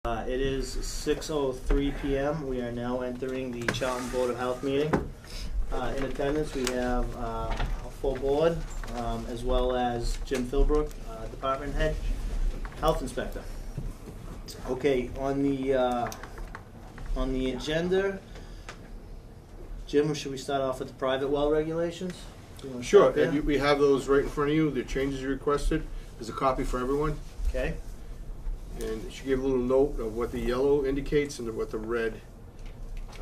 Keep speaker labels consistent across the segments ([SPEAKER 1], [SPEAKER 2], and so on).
[SPEAKER 1] It is 6:03 p.m. We are now entering the Charlton Board of Health meeting. In attendance, we have a full board, as well as Jim Philbrook, Department Head, Health Inspector. Okay, on the agenda, Jim, should we start off with the private well regulations?
[SPEAKER 2] Sure, and we have those right in front of you, the changes you requested. There's a copy for everyone.
[SPEAKER 1] Okay.
[SPEAKER 2] And it should give a little note of what the yellow indicates and what the red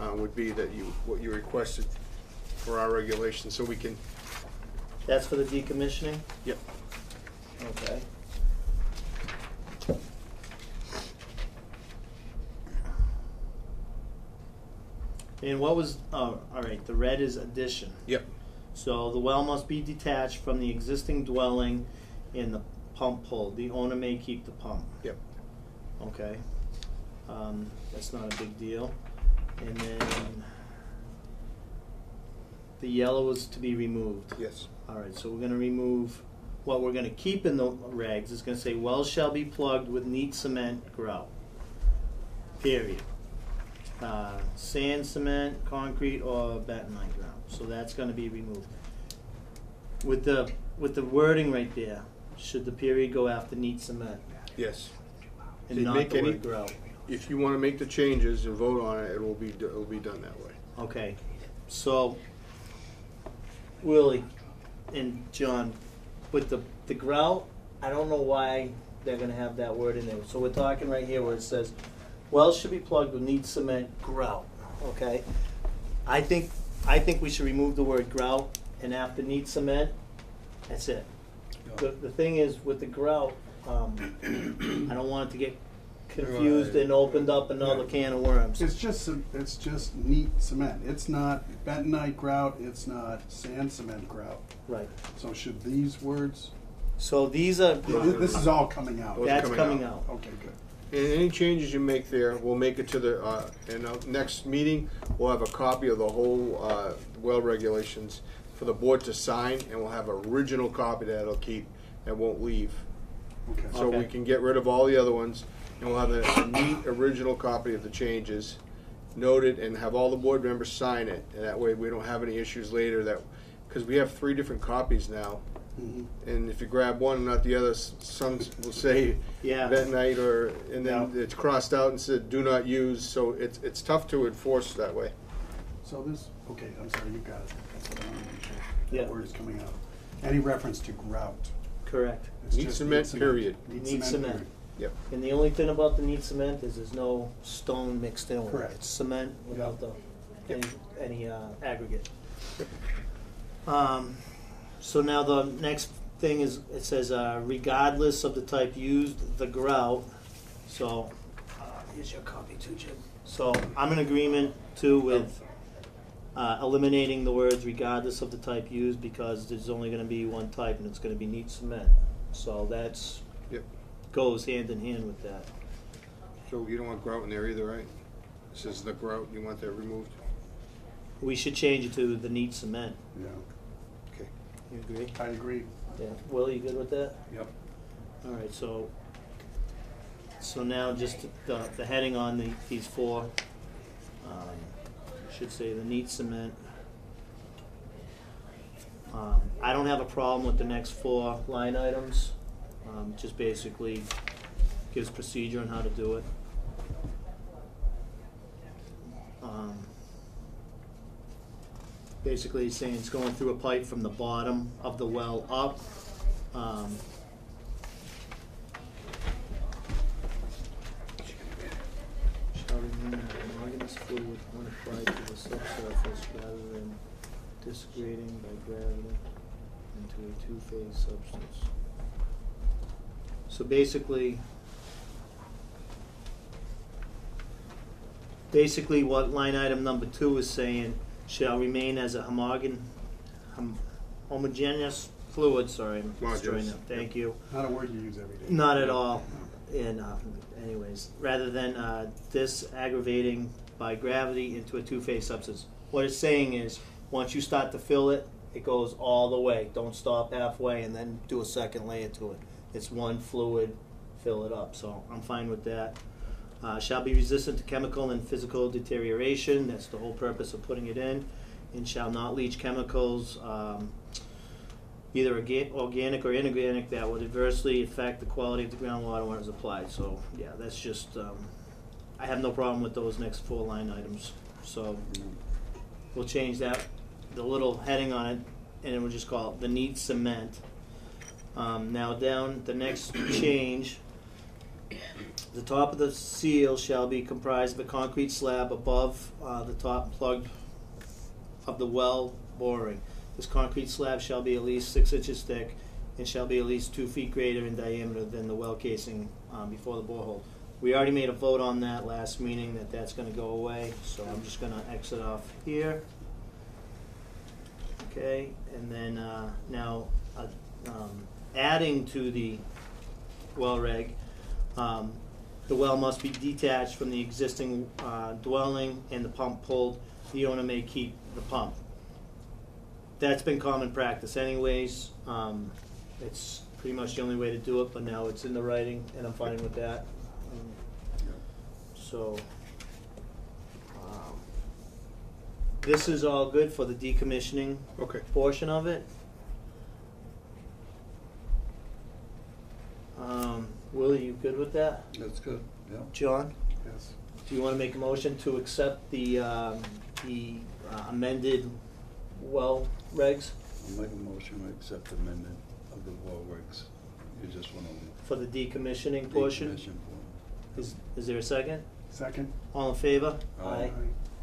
[SPEAKER 2] would be that what you requested for our regulations, so we can.
[SPEAKER 1] That's for the decommissioning?
[SPEAKER 2] Yep.
[SPEAKER 1] Okay. And what was, all right, the red is addition.
[SPEAKER 2] Yep.
[SPEAKER 1] So the well must be detached from the existing dwelling in the pump pull. The owner may keep the pump.
[SPEAKER 2] Yep.
[SPEAKER 1] Okay. That's not a big deal. And then the yellow is to be removed.
[SPEAKER 2] Yes.
[SPEAKER 1] All right, so we're going to remove, what we're going to keep in the regs is going to say, wells shall be plugged with neat cement grout. Period. Sand, cement, concrete, or bentonite grout. So that's going to be removed. With the wording right there, should the period go after neat cement?
[SPEAKER 2] Yes.
[SPEAKER 1] And
[SPEAKER 2] If you
[SPEAKER 1] not
[SPEAKER 2] make
[SPEAKER 1] the
[SPEAKER 2] any-
[SPEAKER 1] word grout?
[SPEAKER 2] If you want to make the changes and vote on it, it will be done that way.
[SPEAKER 1] Okay, so Willie and John, with the grout, I don't know why they're gonna have that word in there. So we're talking right here where it says, wells should be plugged with neat cement grout, okay? I think we should remove the word grout, and after neat cement, that's it. The thing is, with the grout, I don't want it to get confused and opened up another can of worms.
[SPEAKER 3] It's just neat cement. It's not bentonite grout. It's not sand cement grout.
[SPEAKER 1] Right.
[SPEAKER 3] So should these words?
[SPEAKER 1] So these are,
[SPEAKER 3] This is all coming out.
[SPEAKER 2] Those are
[SPEAKER 1] that's
[SPEAKER 2] coming
[SPEAKER 1] coming out.
[SPEAKER 3] Okay, good.
[SPEAKER 2] And any changes you make there, we'll make it to the, in our next meeting, we'll have a copy of the whole well regulations for the board to sign, and we'll have an original copy that it'll keep and won't leave.
[SPEAKER 3] Okay.
[SPEAKER 2] So we
[SPEAKER 1] Okay.
[SPEAKER 2] can get rid of all the other ones, and we'll have a neat original copy of the changes noted and have all the board members sign it. And that way we don't have any issues later because we have 3 different copies now.
[SPEAKER 3] Mhm.
[SPEAKER 2] And if you grab one and not the other, some will say
[SPEAKER 1] Yeah.
[SPEAKER 2] bentonite and then it's crossed out and said do not use. So it's tough to enforce that way.
[SPEAKER 3] So this. Okay, I'm sorry. You got it. That's what I want to make sure.
[SPEAKER 1] Yeah.
[SPEAKER 3] That word is coming out. Any reference to grout?
[SPEAKER 1] Correct.
[SPEAKER 3] It's
[SPEAKER 2] Neat
[SPEAKER 3] just
[SPEAKER 2] cement, period.
[SPEAKER 1] Neat cement.
[SPEAKER 3] period.
[SPEAKER 2] Yep.
[SPEAKER 1] And the only thing about the neat cement is there's no stone mixed in with it.
[SPEAKER 3] Correct.
[SPEAKER 1] It's cement without
[SPEAKER 3] Yep.
[SPEAKER 1] any aggregate. So now the next thing is, it says regardless of the type used, the grout. So here's your copy too, Jim. So I'm in agreement too with eliminating the words regardless of the type used, because there's only going to be one type and it's going to be neat cement. So that's
[SPEAKER 2] Yep.
[SPEAKER 1] goes hand in hand with that.
[SPEAKER 2] So you don't want grout in there either, right? It says the grout. You want that removed?
[SPEAKER 1] We should change it to the neat cement.
[SPEAKER 3] Yeah,
[SPEAKER 2] Okay.
[SPEAKER 1] You agree?
[SPEAKER 3] I agree.
[SPEAKER 1] Yeah. Will, you good with that?
[SPEAKER 3] Yep.
[SPEAKER 1] All right. So now just the heading on these 4 should say the neat cement. I don't have a problem with the next 4 line items. Just basically gives procedure on how to do it. Basically it's saying it's going through a pipe from the bottom of the well up. Shall remain homogeneous fluid when applied to the subsurface rather than disintegrating by gravity into a 2-phase substance. So basically what line item number 2 is saying, shall remain as a homogeneous fluid, sorry, I'm destroying that, thank you.
[SPEAKER 3] Not a word you use every day.
[SPEAKER 1] Not at all. And anyways, rather than disaggravating by gravity into a 2-phase substance. What it's saying is, once you start to fill it, it goes all the way. Don't stop halfway and then do a second layer to it. It's one fluid, fill it up. So I'm fine with that. Shall be resistant to chemical and physical deterioration. That's the whole purpose of putting it in. And shall not leach chemicals, either organic or inorganic, that would adversely affect the quality of the groundwater when it's applied. So, yeah, that's just, I have no problem with those next 4 line items. So, we'll change that, the little heading on it, and we'll just call it the neat cement. Now down the next change, the top of the seal shall be comprised of a concrete slab above the top plug of the well boring. This concrete slab shall be at least 6 inches thick and shall be at least 2 feet greater in diameter than the well casing before the borehole. We already made a vote on that last meeting that that's going to go away, so I'm just going to exit off here. Okay, and then now adding to the well reg, the well must be detached from the existing dwelling and the pump pulled. The owner may keep the pump. That's been common practice anyways. It's pretty much the only way to do it, but now it's in the writing and I'm fine with that. So this is all good for the decommissioning portion of it. Will, you good with that?
[SPEAKER 3] That's good, yeah.
[SPEAKER 1] John?
[SPEAKER 3] Yes.
[SPEAKER 1] Do you want to make a motion to accept the amended well regs
[SPEAKER 4] I'll make a motion to accept the amendment of the well regs. You just want to.
[SPEAKER 1] for the decommissioning portion? Is there a second?
[SPEAKER 3] Second?
[SPEAKER 1] All in favor?
[SPEAKER 4] Aye.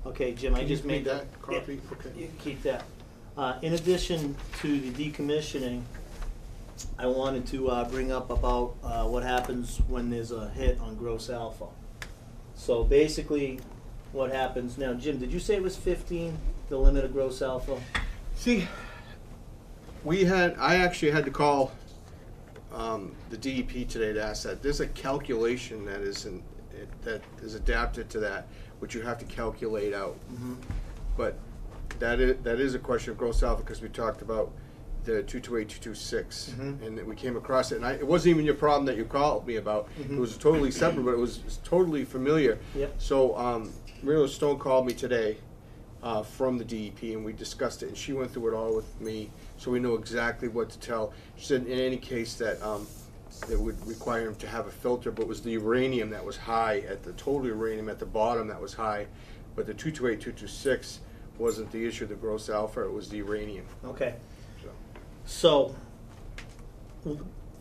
[SPEAKER 1] Okay, Jim, I
[SPEAKER 2] Can
[SPEAKER 1] just
[SPEAKER 2] you
[SPEAKER 1] made
[SPEAKER 2] keep that copy?
[SPEAKER 1] Yeah,
[SPEAKER 2] Okay.
[SPEAKER 1] you can keep that. In addition to the decommissioning, I wanted to bring up about what happens when there's a hit on gross alpha. So basically, what happens now, Jim, did you say it was 15, the limit of gross alpha?
[SPEAKER 2] See, I actually had to call the DEP today to ask that. There's a calculation that is adapted to that, which you have to calculate out.
[SPEAKER 1] Mm-hmm.
[SPEAKER 2] But that is a question of gross alpha because we talked about the 228, 226,
[SPEAKER 1] Mhm.
[SPEAKER 2] and we came across it. And it wasn't even your problem that you called me about.
[SPEAKER 1] Mhm.
[SPEAKER 2] It was totally separate, but it was totally familiar.
[SPEAKER 1] Yep.
[SPEAKER 2] So Maria Stone called me today from the DEP, and we discussed it, and she went through it all with me, so we know exactly what to tell. She said in any case that it would require him to have a filter, but it was the uranium that was high, at the total uranium at the bottom that was high, but the 228, 226 wasn't the issue, the gross alpha, it was the uranium.
[SPEAKER 1] Okay.
[SPEAKER 2] So.
[SPEAKER 1] So,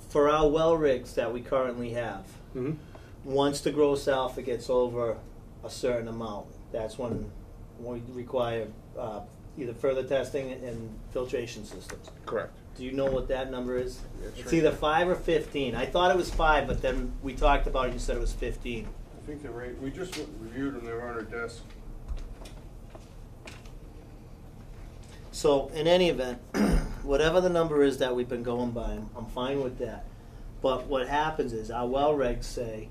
[SPEAKER 1] for our well rigs that we currently have,
[SPEAKER 2] Mm-hmm.
[SPEAKER 1] once the gross alpha gets over a certain amount, that's when we require either further testing and filtration systems.
[SPEAKER 2] Correct.
[SPEAKER 1] Do you know what that number is?
[SPEAKER 2] That's
[SPEAKER 1] It's
[SPEAKER 2] right.
[SPEAKER 1] either 5 or 15. I thought it was 5, but then we talked about it, you said it was 15.
[SPEAKER 2] I think they're right. We just reviewed them, they're on our desk.
[SPEAKER 1] So in any event, whatever the number is that we've been going by, I'm fine with that. But what happens is our well regs say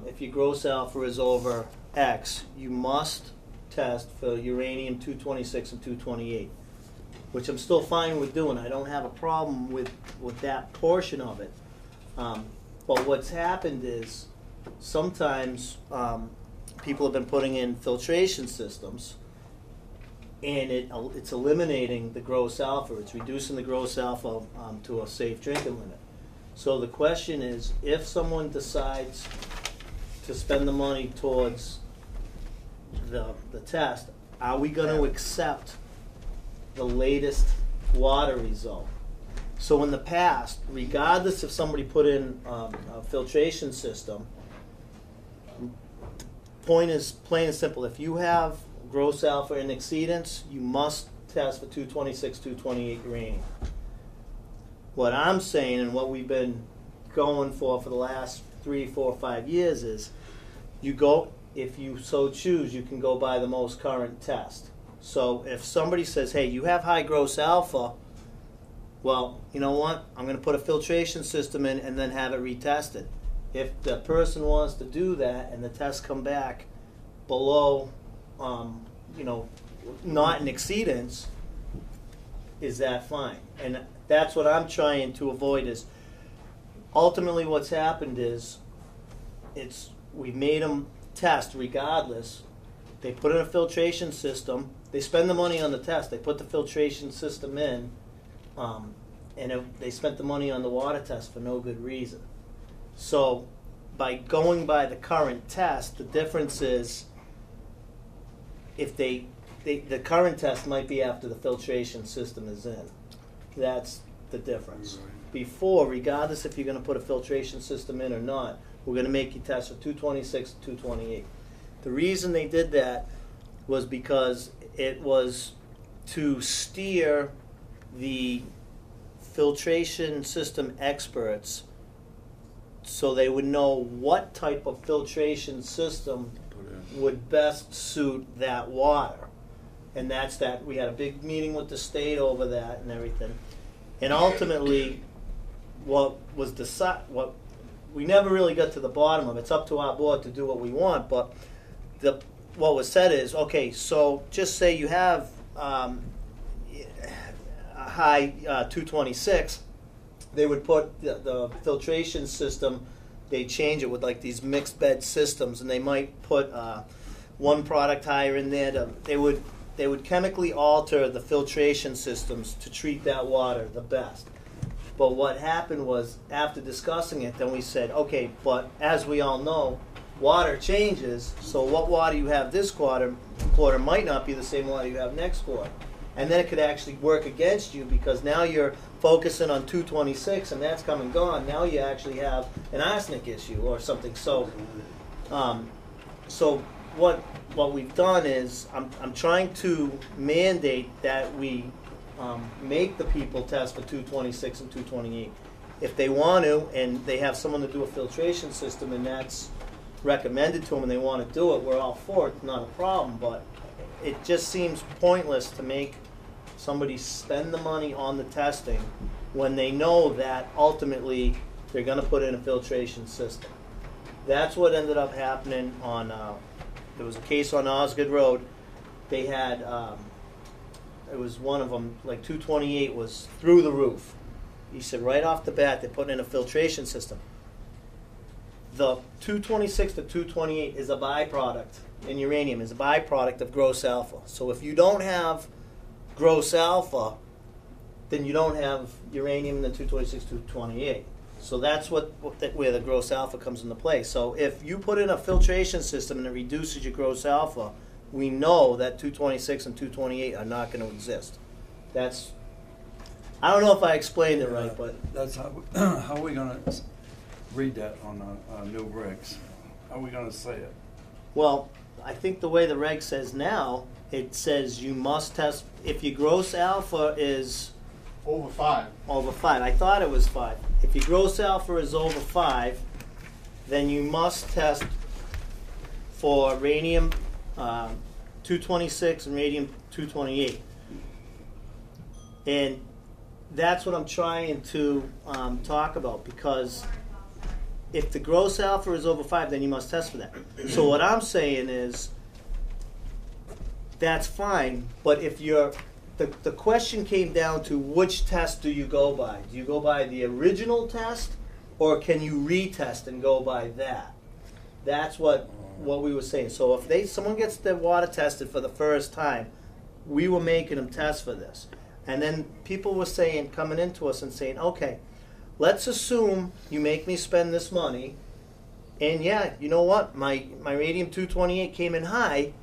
[SPEAKER 1] if your gross alpha is over X, you must test for uranium 226 and 228, which I'm still fine with doing. I don't have a problem with that portion of it. But what's happened is sometimes people have been putting in filtration systems, and it's eliminating the gross alpha. It's reducing the gross alpha to a safe drinking limit. So the question is, if someone decides to spend the money towards the test, are we going to accept the latest water result? So in the past, regardless if somebody put in a filtration system, the point is plain and simple. If you have gross alpha in exceedance, you must test for 226, 228 uranium. What I'm saying and what we've been going for the last 3, 4, 5 years is you go, if you so choose, you can go by the most current test. So if somebody says, hey, you have high gross alpha, well, you know what? I'm going to put a filtration system in and then have it retested. If the person wants to do that and the tests come back below, not in exceedance, is that fine? And that's what I'm trying to avoid is ultimately what's happened is we made them test regardless. They put in a filtration system. They spend the money on the test. They put the filtration system in, they spent the money on the water test for no good reason. So by going by the current test, the difference is if the current test might be after the filtration system is in. That's the difference.
[SPEAKER 4] Right.
[SPEAKER 1] Before, regardless if you're going to put a filtration system in or not, we're going to make you test for 226 to 228. The reason they did that was because it was to steer the filtration system experts so they would know what type of filtration system would best suit that water. And that's that. We had a big meeting with the state over that and everything. And ultimately, what we never really got to the bottom of it. It's up to our board to do what we want, but what was said is, okay, so just say you have a high 226, they would put the filtration system, they change it with like these mixed bed systems, and they might put one product higher in there. They would chemically alter the filtration systems to treat that water the best. But what happened was, after discussing it, then we said, okay, but as we all know, water changes, so what water you have this quarter might not be the same water you have next quarter. And then it could actually work against you, because now you're focusing on 226 and that's come and gone. Now you actually have an arsenic issue or something. So what we've done is I'm trying to mandate that we make the people test for 226 and 228. If they want to, and they have someone to do a filtration system and that's recommended to them and they want to do it, we're all for it, not a problem. But it just seems pointless to make somebody spend the money on the testing when they know that ultimately they're going to put in a filtration system. That's what ended up happening on, there was a case on Osgood Road. They had, it was one of them, like 228 was through the roof. He said right off the bat they're putting in a filtration system. The 226 to 228 is a byproduct, and uranium is a byproduct of gross alpha. So if you don't have gross alpha, then you don't have uranium in the 226 to 228. So that's where the gross alpha comes into play. So if you put in a filtration system and it reduces your gross alpha, we know that 226 and 228 are not going to exist. That's, I don't know if I explained it right, but
[SPEAKER 4] that's how are we going to read that on our new regs? How are we going to say it?
[SPEAKER 1] well, I think the way the reg says now, it says you must test if your gross alpha is
[SPEAKER 2] Over 5.
[SPEAKER 1] over 5. I thought it was 5. If your gross alpha is over 5, then you must test for radium 226 and radium 228. And that's what I'm trying to talk about, because if the gross alpha is over 5, then you must test for that. So what I'm saying is, that's fine, but if you're, the question came down to which test do you go by? Do you go by the original test, or can you retest and go by that? That's what we were saying. So if someone gets their water tested for the first time, we were making them test for this. And then people were saying, coming into us and saying, okay, let's assume you make me spend this money, and yeah, you know what, my radium 228 came in high,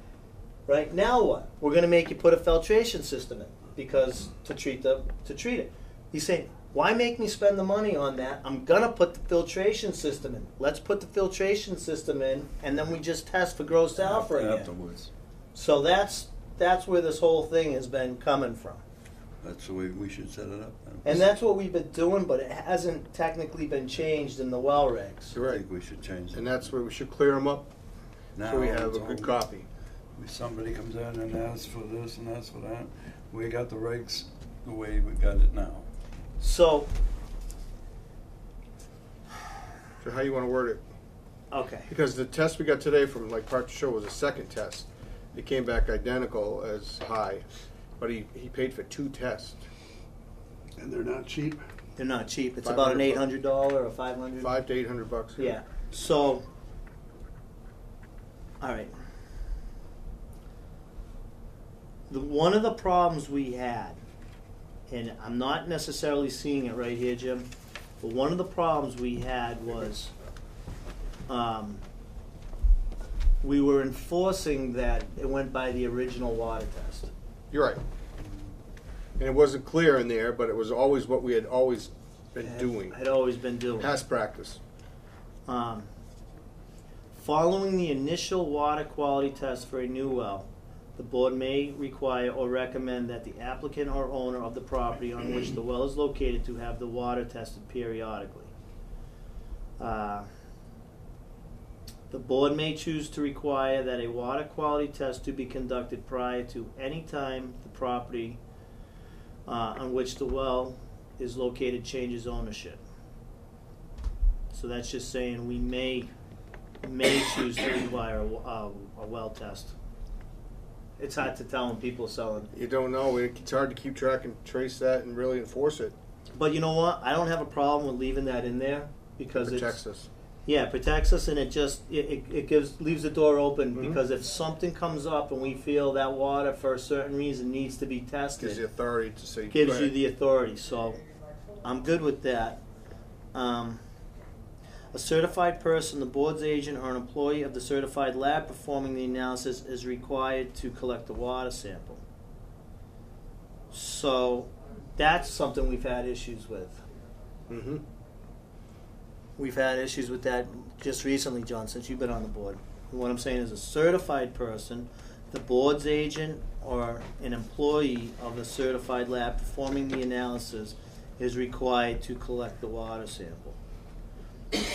[SPEAKER 1] right? Now what? We're going to make you put a filtration system in, because to treat it. He's saying, why make me spend the money on that? I'm going to put the filtration system in. Let's put the filtration system in, and then we just test for gross alpha again.
[SPEAKER 4] Afterwards.
[SPEAKER 1] So that's where this whole thing has been coming from.
[SPEAKER 4] That's the way we should set it up.
[SPEAKER 1] And that's what we've been doing, but it hasn't technically been changed in the well regs.
[SPEAKER 4] I think we should change it.
[SPEAKER 2] And that's where we should clear them up,
[SPEAKER 4] Now
[SPEAKER 2] so we have
[SPEAKER 4] it's
[SPEAKER 2] a good
[SPEAKER 4] all-
[SPEAKER 2] copy.
[SPEAKER 4] If somebody comes in and asks for this and asks for that, we got the regs the way we got it now.
[SPEAKER 1] So,
[SPEAKER 2] So how you want to word it?
[SPEAKER 1] okay.
[SPEAKER 2] Because the test we got today from like Park to Show was a second test. It came back identical as high, but he paid for 2 tests.
[SPEAKER 3] And they're not cheap.
[SPEAKER 1] They're not cheap. It's about an
[SPEAKER 2] $500
[SPEAKER 1] $800 or $500.
[SPEAKER 2] $500 to $800.
[SPEAKER 1] Yeah. So, All right. One of the problems we had, and I'm not necessarily seeing it right here, Jim, but one of the problems we had was we were enforcing that it went by the original water test.
[SPEAKER 2] You're right. And it wasn't clear in there, but it was always what we had always been doing.
[SPEAKER 1] Had always been doing.
[SPEAKER 2] Past practice.
[SPEAKER 1] Following the initial water quality test for a new well, the board may require or recommend that the applicant or owner of the property on which the well is located to have the water tested periodically. The board may choose to require that a water quality test to be conducted prior to any time the property on which the well is located changes ownership. So that's just saying we may choose to require a well test. It's hard to tell when people are selling.
[SPEAKER 2] You don't know. It's hard to keep track and trace that and really enforce it.
[SPEAKER 1] But you know what? I don't have a problem with leaving that in there because
[SPEAKER 2] It protects us.
[SPEAKER 1] Yeah, it protects us, and it just leaves the door open
[SPEAKER 2] Mhm.
[SPEAKER 1] because if something comes up and we feel that water for a certain reason needs to be tested,
[SPEAKER 2] Gives the authority to say.
[SPEAKER 1] gives
[SPEAKER 2] go
[SPEAKER 1] you
[SPEAKER 2] ahead.
[SPEAKER 1] the authority. So I'm good with that. A certified person, the board's agent, or an employee of the certified lab performing the analysis is required to collect the water sample. So that's something we've had issues with.
[SPEAKER 2] Mhm.
[SPEAKER 1] We've had issues with that just recently, John, since you've been on the board. And what I'm saying is a certified person, the board's agent, or an employee of the certified lab performing the analysis is required to collect the water sample.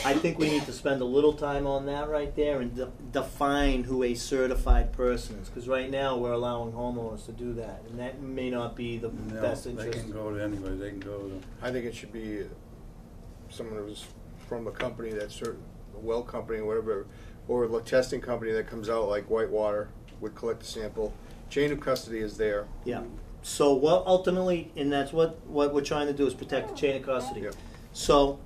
[SPEAKER 1] I think we need to spend a little time on that right there and define who a certified person is, because right now we're allowing homeowners to do that, and that may not be the
[SPEAKER 4] No,
[SPEAKER 1] best
[SPEAKER 4] they
[SPEAKER 1] interest.
[SPEAKER 4] can go to anybody, they can go to.
[SPEAKER 2] I think it should be someone who's from a company that's certain, a well company or whatever, or a testing company that comes out like Whitewater would collect the sample. Chain of custody is there.
[SPEAKER 1] Yeah. So what ultimately, and that's what we're trying to do is protect the chain of custody.
[SPEAKER 2] Yep.
[SPEAKER 1] So,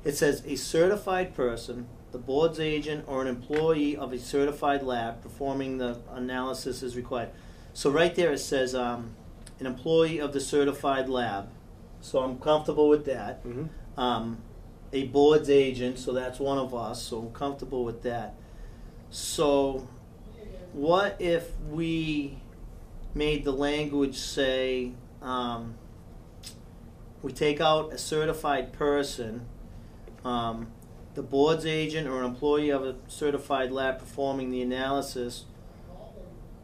[SPEAKER 1] it says a certified person, the board's agent, or an employee of a certified lab performing the analysis is required. So right there it says an employee of the certified lab. So I'm comfortable with that.
[SPEAKER 2] Mm-hmm.
[SPEAKER 1] A board's agent, so that's one of us, so I'm comfortable with that. So what if we made the language say, we take out a certified person, the board's agent or an employee of a certified lab performing the analysis,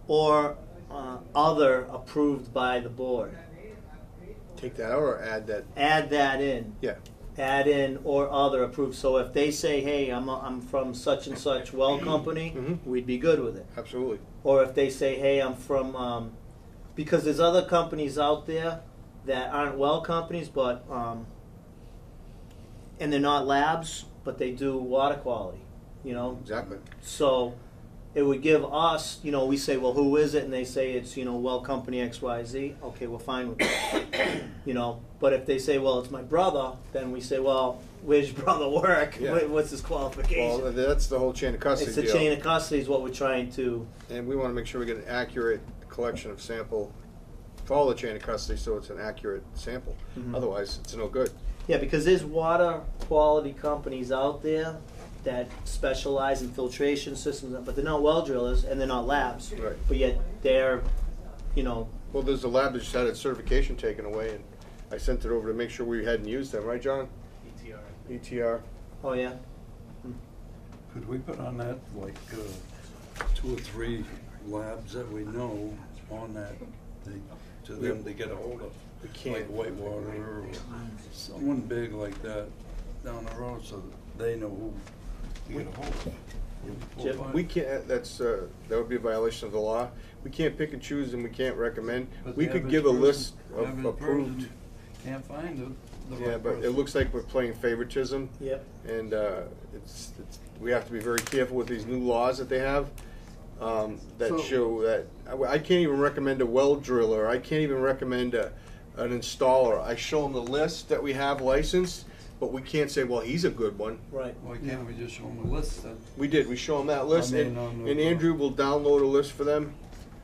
[SPEAKER 1] or other approved by the board.
[SPEAKER 2] Take that out or add that?
[SPEAKER 1] Add that in.
[SPEAKER 2] Yeah.
[SPEAKER 1] Add in or other approved. So if they say, hey, I'm from such and such well company,
[SPEAKER 2] Mhm.
[SPEAKER 1] we'd be good with it.
[SPEAKER 2] Absolutely.
[SPEAKER 1] Or if they say, hey, I'm from, because there's other companies out there that aren't well companies, but, and they're not labs, but they do water quality, you know?
[SPEAKER 2] Exactly.
[SPEAKER 1] So it would give us, you know, we say, well, who is it? And they say it's, you know, well company XYZ. Okay, we're fine with that. You know, but if they say, well, it's my brother, then we say, well, where's your brother work?
[SPEAKER 2] Yeah.
[SPEAKER 1] What's his qualification?
[SPEAKER 2] Well, that's the whole chain of custody
[SPEAKER 1] It's the
[SPEAKER 2] deal.
[SPEAKER 1] chain of custody is what we're trying to.
[SPEAKER 2] And we want to make sure we get an accurate collection of sample, follow the chain of custody so it's an accurate sample.
[SPEAKER 1] Mhm.
[SPEAKER 2] Otherwise, it's no good.
[SPEAKER 1] Yeah, because there's water quality companies out there that specialize in filtration systems, but they're not well drillers and they're not labs.
[SPEAKER 2] Right.
[SPEAKER 1] But yet they're, you know,
[SPEAKER 2] Well, there's a lab that just had its certification taken away, and I sent it over to make sure we hadn't used them, right, John? ETR.
[SPEAKER 1] oh yeah.
[SPEAKER 4] Could we put on that, like, 2 or 3 labs that we know on that, to them to get a hold of?
[SPEAKER 2] We can't.
[SPEAKER 4] Like Whitewater or someone big like that down the road so that they know who to get a hold of.
[SPEAKER 1] Jim?
[SPEAKER 2] We can't, that would be a violation of the law. We can't pick and choose and we can't recommend.
[SPEAKER 4] But
[SPEAKER 2] We
[SPEAKER 4] the
[SPEAKER 2] could
[SPEAKER 4] average
[SPEAKER 2] give a
[SPEAKER 4] person-
[SPEAKER 2] list
[SPEAKER 4] the
[SPEAKER 2] of
[SPEAKER 4] average
[SPEAKER 2] approved.
[SPEAKER 4] person Can't find the
[SPEAKER 2] Yeah,
[SPEAKER 4] right
[SPEAKER 2] but
[SPEAKER 4] person.
[SPEAKER 2] it looks like we're playing favoritism.
[SPEAKER 1] Yep.
[SPEAKER 2] And it's we have to be very careful with these new laws that they have that
[SPEAKER 3] So-
[SPEAKER 2] show that I can't even recommend a well driller. I can't even recommend an installer. I show them the list that we have licensed, but we can't say, well, he's a good one.
[SPEAKER 1] Right.
[SPEAKER 4] Why can't we just show them a list then?
[SPEAKER 2] We did, we show them that list,
[SPEAKER 4] I mean,
[SPEAKER 2] and Andrew will download a list for them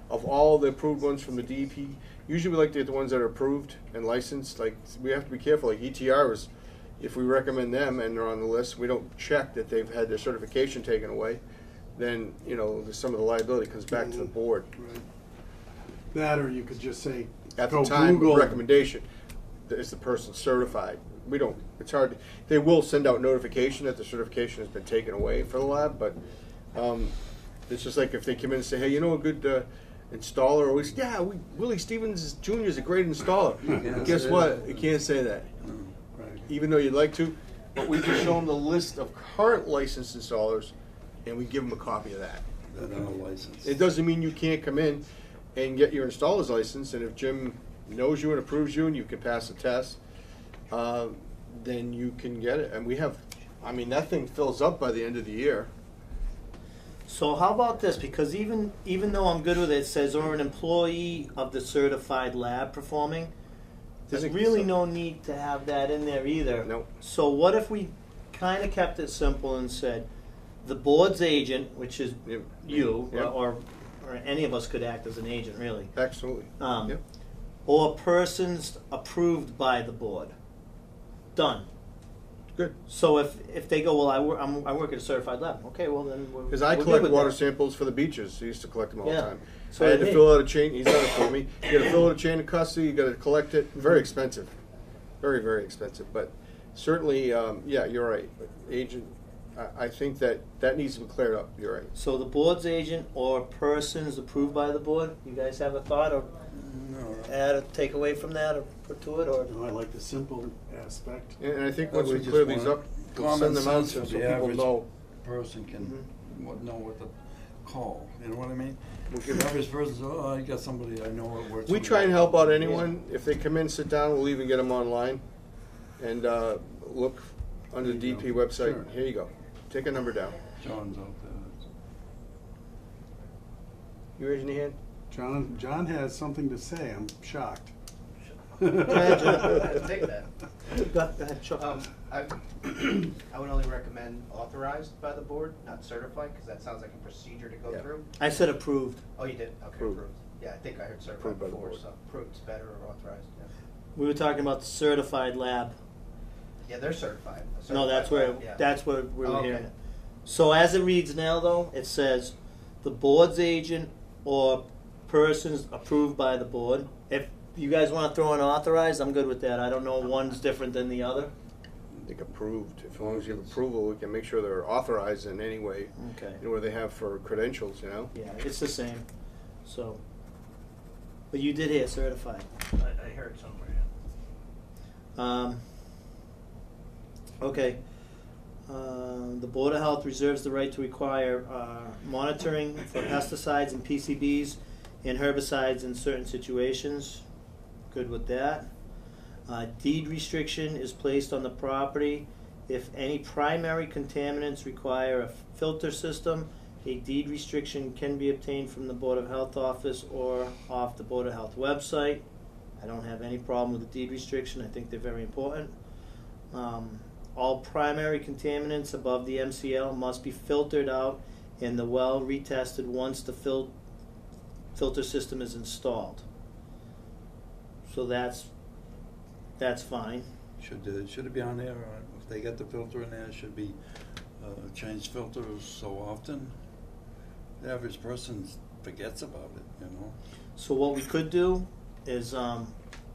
[SPEAKER 2] of all the approved ones from the DEP. Usually we like to get the ones that are approved and licensed, like, we have to be careful, like ETR is, if we recommend them and they're on the list, we don't check that they've had their certification taken away, then, you know, some of the liability comes back to the board.
[SPEAKER 3] Right. That, or you could just say,
[SPEAKER 2] At the
[SPEAKER 3] go
[SPEAKER 2] time of
[SPEAKER 3] Google.
[SPEAKER 2] recommendation, is the person certified? We don't, it's hard, they will send out notification that the certification has been taken away for the lab, but it's just like if they come in and say, hey, you know a good installer, or we say, yeah, Willie Stevens Jr. is a great installer.
[SPEAKER 4] Yeah,
[SPEAKER 2] Guess
[SPEAKER 4] it
[SPEAKER 2] what?
[SPEAKER 4] is.
[SPEAKER 2] You can't say that,
[SPEAKER 3] Right.
[SPEAKER 2] even though you'd like to, but we can show them the list of current licensed installers, and we give them a copy of that.
[SPEAKER 4] That are licensed.
[SPEAKER 2] It doesn't mean you can't come in and get your installer's license, and if Jim knows you and approves you and you can pass the test, then you can get it. And we have, I mean, that thing fills up by the end of the year.
[SPEAKER 1] So how about this? Because even though I'm good with it, it says or an employee of the certified lab performing. There's
[SPEAKER 2] Doesn't-
[SPEAKER 1] really no need to have that in there either.
[SPEAKER 2] Nope.
[SPEAKER 1] So what if we kind of kept it simple and said, the board's agent, which is
[SPEAKER 2] Yep.
[SPEAKER 1] you,
[SPEAKER 2] Yep.
[SPEAKER 1] or any of us could act as an agent, really,
[SPEAKER 2] Absolutely. Yep.
[SPEAKER 1] or persons approved by the board. Done.
[SPEAKER 2] Good.
[SPEAKER 1] So if they go, well, I work at a certified lab. Okay, well then we're
[SPEAKER 2] Because I
[SPEAKER 1] we're good
[SPEAKER 2] collect
[SPEAKER 1] with
[SPEAKER 2] water
[SPEAKER 1] that.
[SPEAKER 2] samples for the beaches. I used to collect them all the
[SPEAKER 1] Yeah.
[SPEAKER 2] time.
[SPEAKER 1] So
[SPEAKER 2] I had
[SPEAKER 1] did
[SPEAKER 2] to
[SPEAKER 1] he.
[SPEAKER 2] fill out a chain. He's done it for me. You got to fill out a chain of custody. You got to collect it. Very expensive. Very, very expensive. But certainly, yeah, you're right. Agent, I think that needs to be cleared up. You're right.
[SPEAKER 1] So the board's agent or persons approved by the board. You guys have a thought or
[SPEAKER 4] No,
[SPEAKER 1] add or take away from that or put to it or?
[SPEAKER 3] No, I like the simple aspect.
[SPEAKER 2] And I think
[SPEAKER 4] But
[SPEAKER 2] once
[SPEAKER 4] we
[SPEAKER 2] we
[SPEAKER 4] just
[SPEAKER 2] clear these
[SPEAKER 4] want
[SPEAKER 2] up, we'll
[SPEAKER 4] common
[SPEAKER 2] send them out
[SPEAKER 4] sense
[SPEAKER 2] so
[SPEAKER 4] for the
[SPEAKER 2] people
[SPEAKER 4] average
[SPEAKER 2] know.
[SPEAKER 4] person can know what to call. You know what I mean?
[SPEAKER 2] We
[SPEAKER 4] The
[SPEAKER 2] can-
[SPEAKER 4] average person says, "Oh, I got somebody I know at work."
[SPEAKER 2] We try and help out anyone. If they come in, sit down, we'll even get them online and look under the
[SPEAKER 3] There you
[SPEAKER 2] DP
[SPEAKER 3] go.
[SPEAKER 2] website.
[SPEAKER 3] Sure.
[SPEAKER 2] Here you go. Take a number down.
[SPEAKER 4] John's out there.
[SPEAKER 2] You raising your hand?
[SPEAKER 3] John has something to say. I'm shocked.
[SPEAKER 1] Go ahead, John.
[SPEAKER 5] I'll take that.
[SPEAKER 1] Go ahead, sure.
[SPEAKER 5] I would only recommend authorized by the board, not certified, because that sounds like a procedure to go
[SPEAKER 2] Yeah.
[SPEAKER 5] through.
[SPEAKER 1] I said approved.
[SPEAKER 5] Oh, you did? Okay,
[SPEAKER 2] Approved.
[SPEAKER 5] approved. Yeah, I think I heard certified
[SPEAKER 2] Approved by the
[SPEAKER 5] before,
[SPEAKER 2] board.
[SPEAKER 5] so approved's better or authorized, yeah.
[SPEAKER 1] We were talking about the certified lab.
[SPEAKER 5] Yeah, they're certified. A
[SPEAKER 1] No, that's
[SPEAKER 5] certified
[SPEAKER 1] where
[SPEAKER 5] lab, yeah.
[SPEAKER 1] that's where we were
[SPEAKER 5] Oh, okay.
[SPEAKER 1] hearing it. So as it reads now, though, it says the board's agent or persons approved by the board. If you guys want to throw in authorized, I'm good with that. I don't know one's different than the other.
[SPEAKER 2] I think approved. As long as you have approval, we can make sure they're authorized in any way.
[SPEAKER 1] Okay.
[SPEAKER 2] You know, where they have for credentials, you know?
[SPEAKER 1] Yeah, it's the same. So, but you did hear certified.
[SPEAKER 5] I heard somewhere, yeah.
[SPEAKER 1] Okay. The Board of Health reserves the right to require monitoring for pesticides and PCBs and herbicides in certain situations. Good with that. Deed restriction is placed on the property if any primary contaminants require a filter system. A deed restriction can be obtained from the Board of Health office or off the Board of Health website. I don't have any problem with the deed restriction. I think they're very important. All primary contaminants above the MCL must be filtered out and the well retested once the filter system is installed. So that's fine.
[SPEAKER 4] Should it be on there? If they get the filter in there, it should be changed filters so often. The average person forgets about it, you know.
[SPEAKER 1] So what we could do is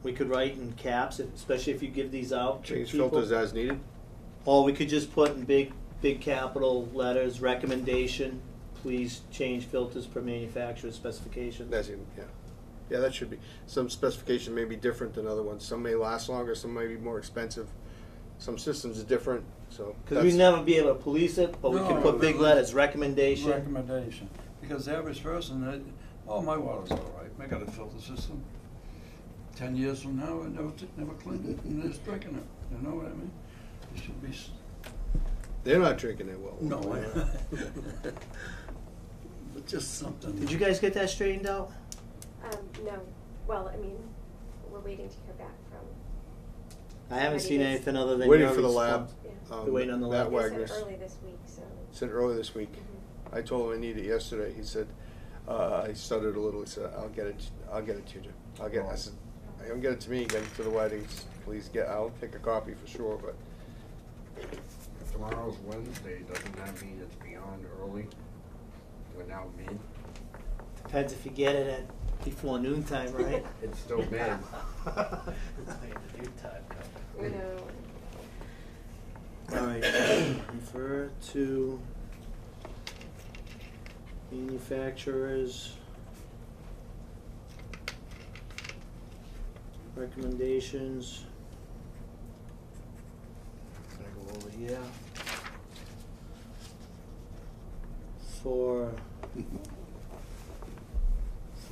[SPEAKER 1] we could write in caps, especially if you give these out to
[SPEAKER 2] Change
[SPEAKER 1] people.
[SPEAKER 2] filters as needed.
[SPEAKER 1] Or we could just put in big capital letters, recommendation, please change filters per manufacturer's specification.
[SPEAKER 2] That's it, yeah. Yeah, that should be. Some specification may be different than other ones. Some may last longer, some may be more expensive. Some systems are different, so.
[SPEAKER 1] Because we'd never be able to police it, but we
[SPEAKER 4] No,
[SPEAKER 1] could put big
[SPEAKER 4] no,
[SPEAKER 1] letters, recommendation.
[SPEAKER 4] Recommendation. Because the average person, oh, my water's all right. I got a filter system. 10 years from now, I never cleaned it, and they're just drinking it. You know what I mean? It should be.
[SPEAKER 2] They're not drinking it well.
[SPEAKER 4] No, but just something.
[SPEAKER 1] Did you guys get that straightened out?
[SPEAKER 6] No. Well, I mean, we're waiting to hear back from
[SPEAKER 1] I haven't
[SPEAKER 6] Ready
[SPEAKER 1] seen
[SPEAKER 6] to-
[SPEAKER 1] anything other than
[SPEAKER 2] Waiting
[SPEAKER 1] your
[SPEAKER 2] for the lab.
[SPEAKER 1] response.
[SPEAKER 6] Yeah.
[SPEAKER 1] You're waiting on the
[SPEAKER 2] Matt
[SPEAKER 1] lab?
[SPEAKER 6] They
[SPEAKER 2] Wagner's.
[SPEAKER 6] said early this week, so.
[SPEAKER 2] Sent early this week.
[SPEAKER 6] Mhm.
[SPEAKER 2] I told him I need it yesterday. He said, he stuttered a little. He said, I'll get it to you. I said, I don't get it to me, get it to the Whitings. Please I'll take a copy for sure, but.
[SPEAKER 7] Tomorrow's Wednesday, doesn't that mean it's beyond early? We're now mid?
[SPEAKER 1] Depends if you get it at before noon time, right?
[SPEAKER 7] It's still mid.
[SPEAKER 6] You know,
[SPEAKER 1] All right, refer to manufacturers' recommendations. Gonna go over here. For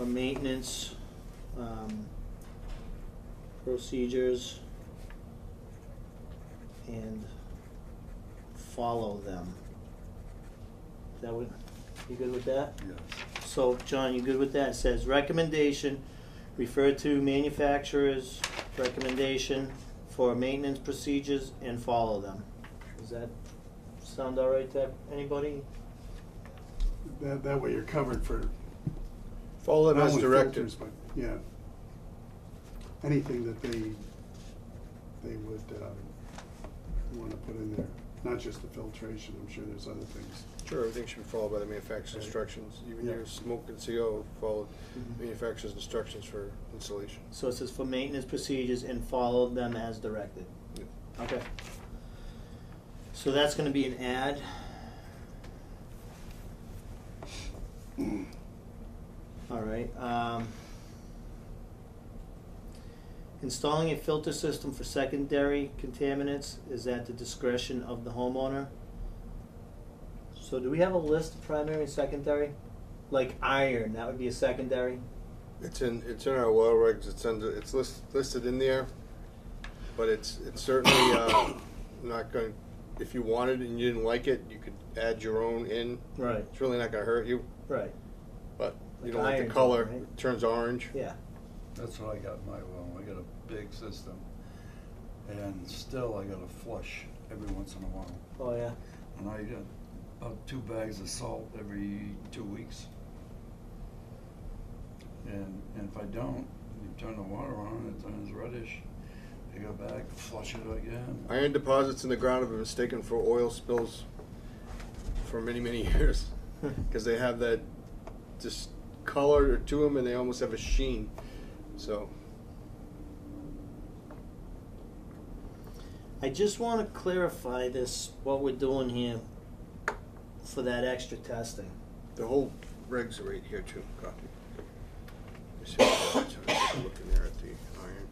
[SPEAKER 1] maintenance, procedures and follow them. Is that what, you good with that?
[SPEAKER 4] Yes.
[SPEAKER 1] So, John, you good with that? It says recommendation, refer to manufacturer's recommendation for maintenance procedures and follow them. Does that sound all right to anybody?
[SPEAKER 3] That way you're covered for
[SPEAKER 2] Follow them
[SPEAKER 3] not
[SPEAKER 2] as
[SPEAKER 3] only
[SPEAKER 2] directed.
[SPEAKER 3] filters, but, yeah, anything that they would want to put in there, not just the filtration, I'm sure there's other things.
[SPEAKER 2] Sure, everything should be followed by the manufacturer's
[SPEAKER 3] Right.
[SPEAKER 2] instructions. Even
[SPEAKER 3] Yeah.
[SPEAKER 2] your smoke and CO follow
[SPEAKER 1] Mhm.
[SPEAKER 2] manufacturer's instructions for installation.
[SPEAKER 1] So it says for maintenance procedures and follow them as directed.
[SPEAKER 2] Yeah.
[SPEAKER 1] Okay. So that's gonna be an ad. All right, installing a filter system for secondary contaminants is at the discretion of the homeowner. So do we have a list of primary and secondary? Like iron, that would be a secondary?
[SPEAKER 2] It's in our well regs. It's listed in there, but it's certainly not going. If you wanted and you didn't like it, you could add your own in.
[SPEAKER 1] Right,
[SPEAKER 2] It's really not going to hurt you,
[SPEAKER 1] right,
[SPEAKER 2] but you
[SPEAKER 1] Like
[SPEAKER 2] don't like the
[SPEAKER 1] iron's
[SPEAKER 2] color.
[SPEAKER 1] on, right?
[SPEAKER 2] It turns orange.
[SPEAKER 1] yeah.
[SPEAKER 4] That's what I got in my well. I got a big system. And still I gotta flush every once in a while.
[SPEAKER 1] Oh, yeah.
[SPEAKER 4] And I get about 2 bags of salt every 2 weeks. And if I don't, you turn the water on, it turns reddish. You go back, flush it again.
[SPEAKER 2] Iron deposits in the ground have been mistaken for oil spills for many, many years because they have that just color to them and they almost have a sheen. So
[SPEAKER 1] I just want to clarify this, what we're doing here for that extra testing.
[SPEAKER 2] the whole regs are right here too. Copy. Take a look in there at the iron.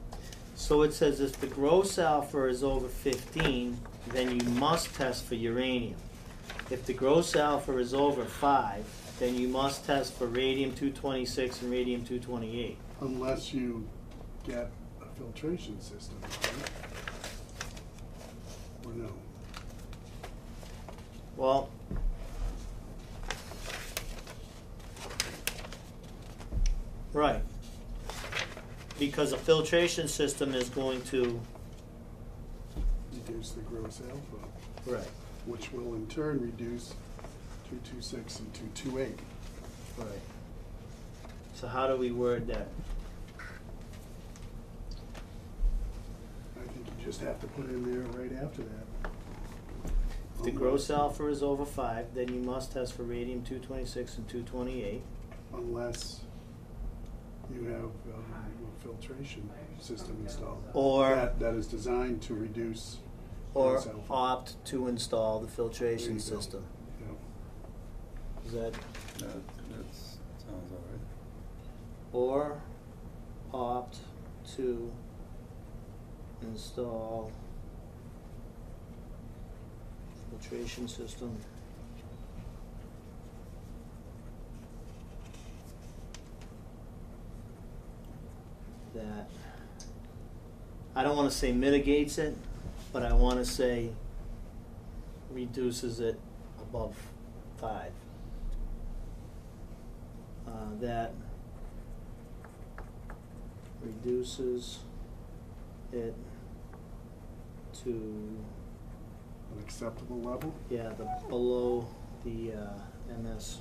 [SPEAKER 1] So it says if the gross alpha is over 15, then you must test for uranium. If the gross alpha is over 5, then you must test for radium-226 and radium-228.
[SPEAKER 3] Unless you get a filtration system, right? Or no?
[SPEAKER 1] Well, right. Because a filtration system is going to,
[SPEAKER 3] Reduce the gross alpha,
[SPEAKER 1] right,
[SPEAKER 3] which will in turn reduce 226 and 228.
[SPEAKER 1] right. So how do we word that?
[SPEAKER 3] I think you just have to put in there right after that.
[SPEAKER 1] If the gross alpha is over 5, then you must test for radium-226 and 228.
[SPEAKER 3] Unless you have a filtration system installed.
[SPEAKER 1] Or-
[SPEAKER 3] That is designed to reduce
[SPEAKER 1] Or
[SPEAKER 3] gross alpha.
[SPEAKER 1] opt to install the
[SPEAKER 3] There
[SPEAKER 1] filtration
[SPEAKER 3] you go.
[SPEAKER 1] system.
[SPEAKER 3] Yeah.
[SPEAKER 1] Is that,
[SPEAKER 4] That sounds all right.
[SPEAKER 1] or opt to install filtration system. That, I don't wanna say mitigates it, but I wanna say reduces it above 5. That reduces it to,
[SPEAKER 3] An acceptable level?
[SPEAKER 1] yeah, the, below the, MS.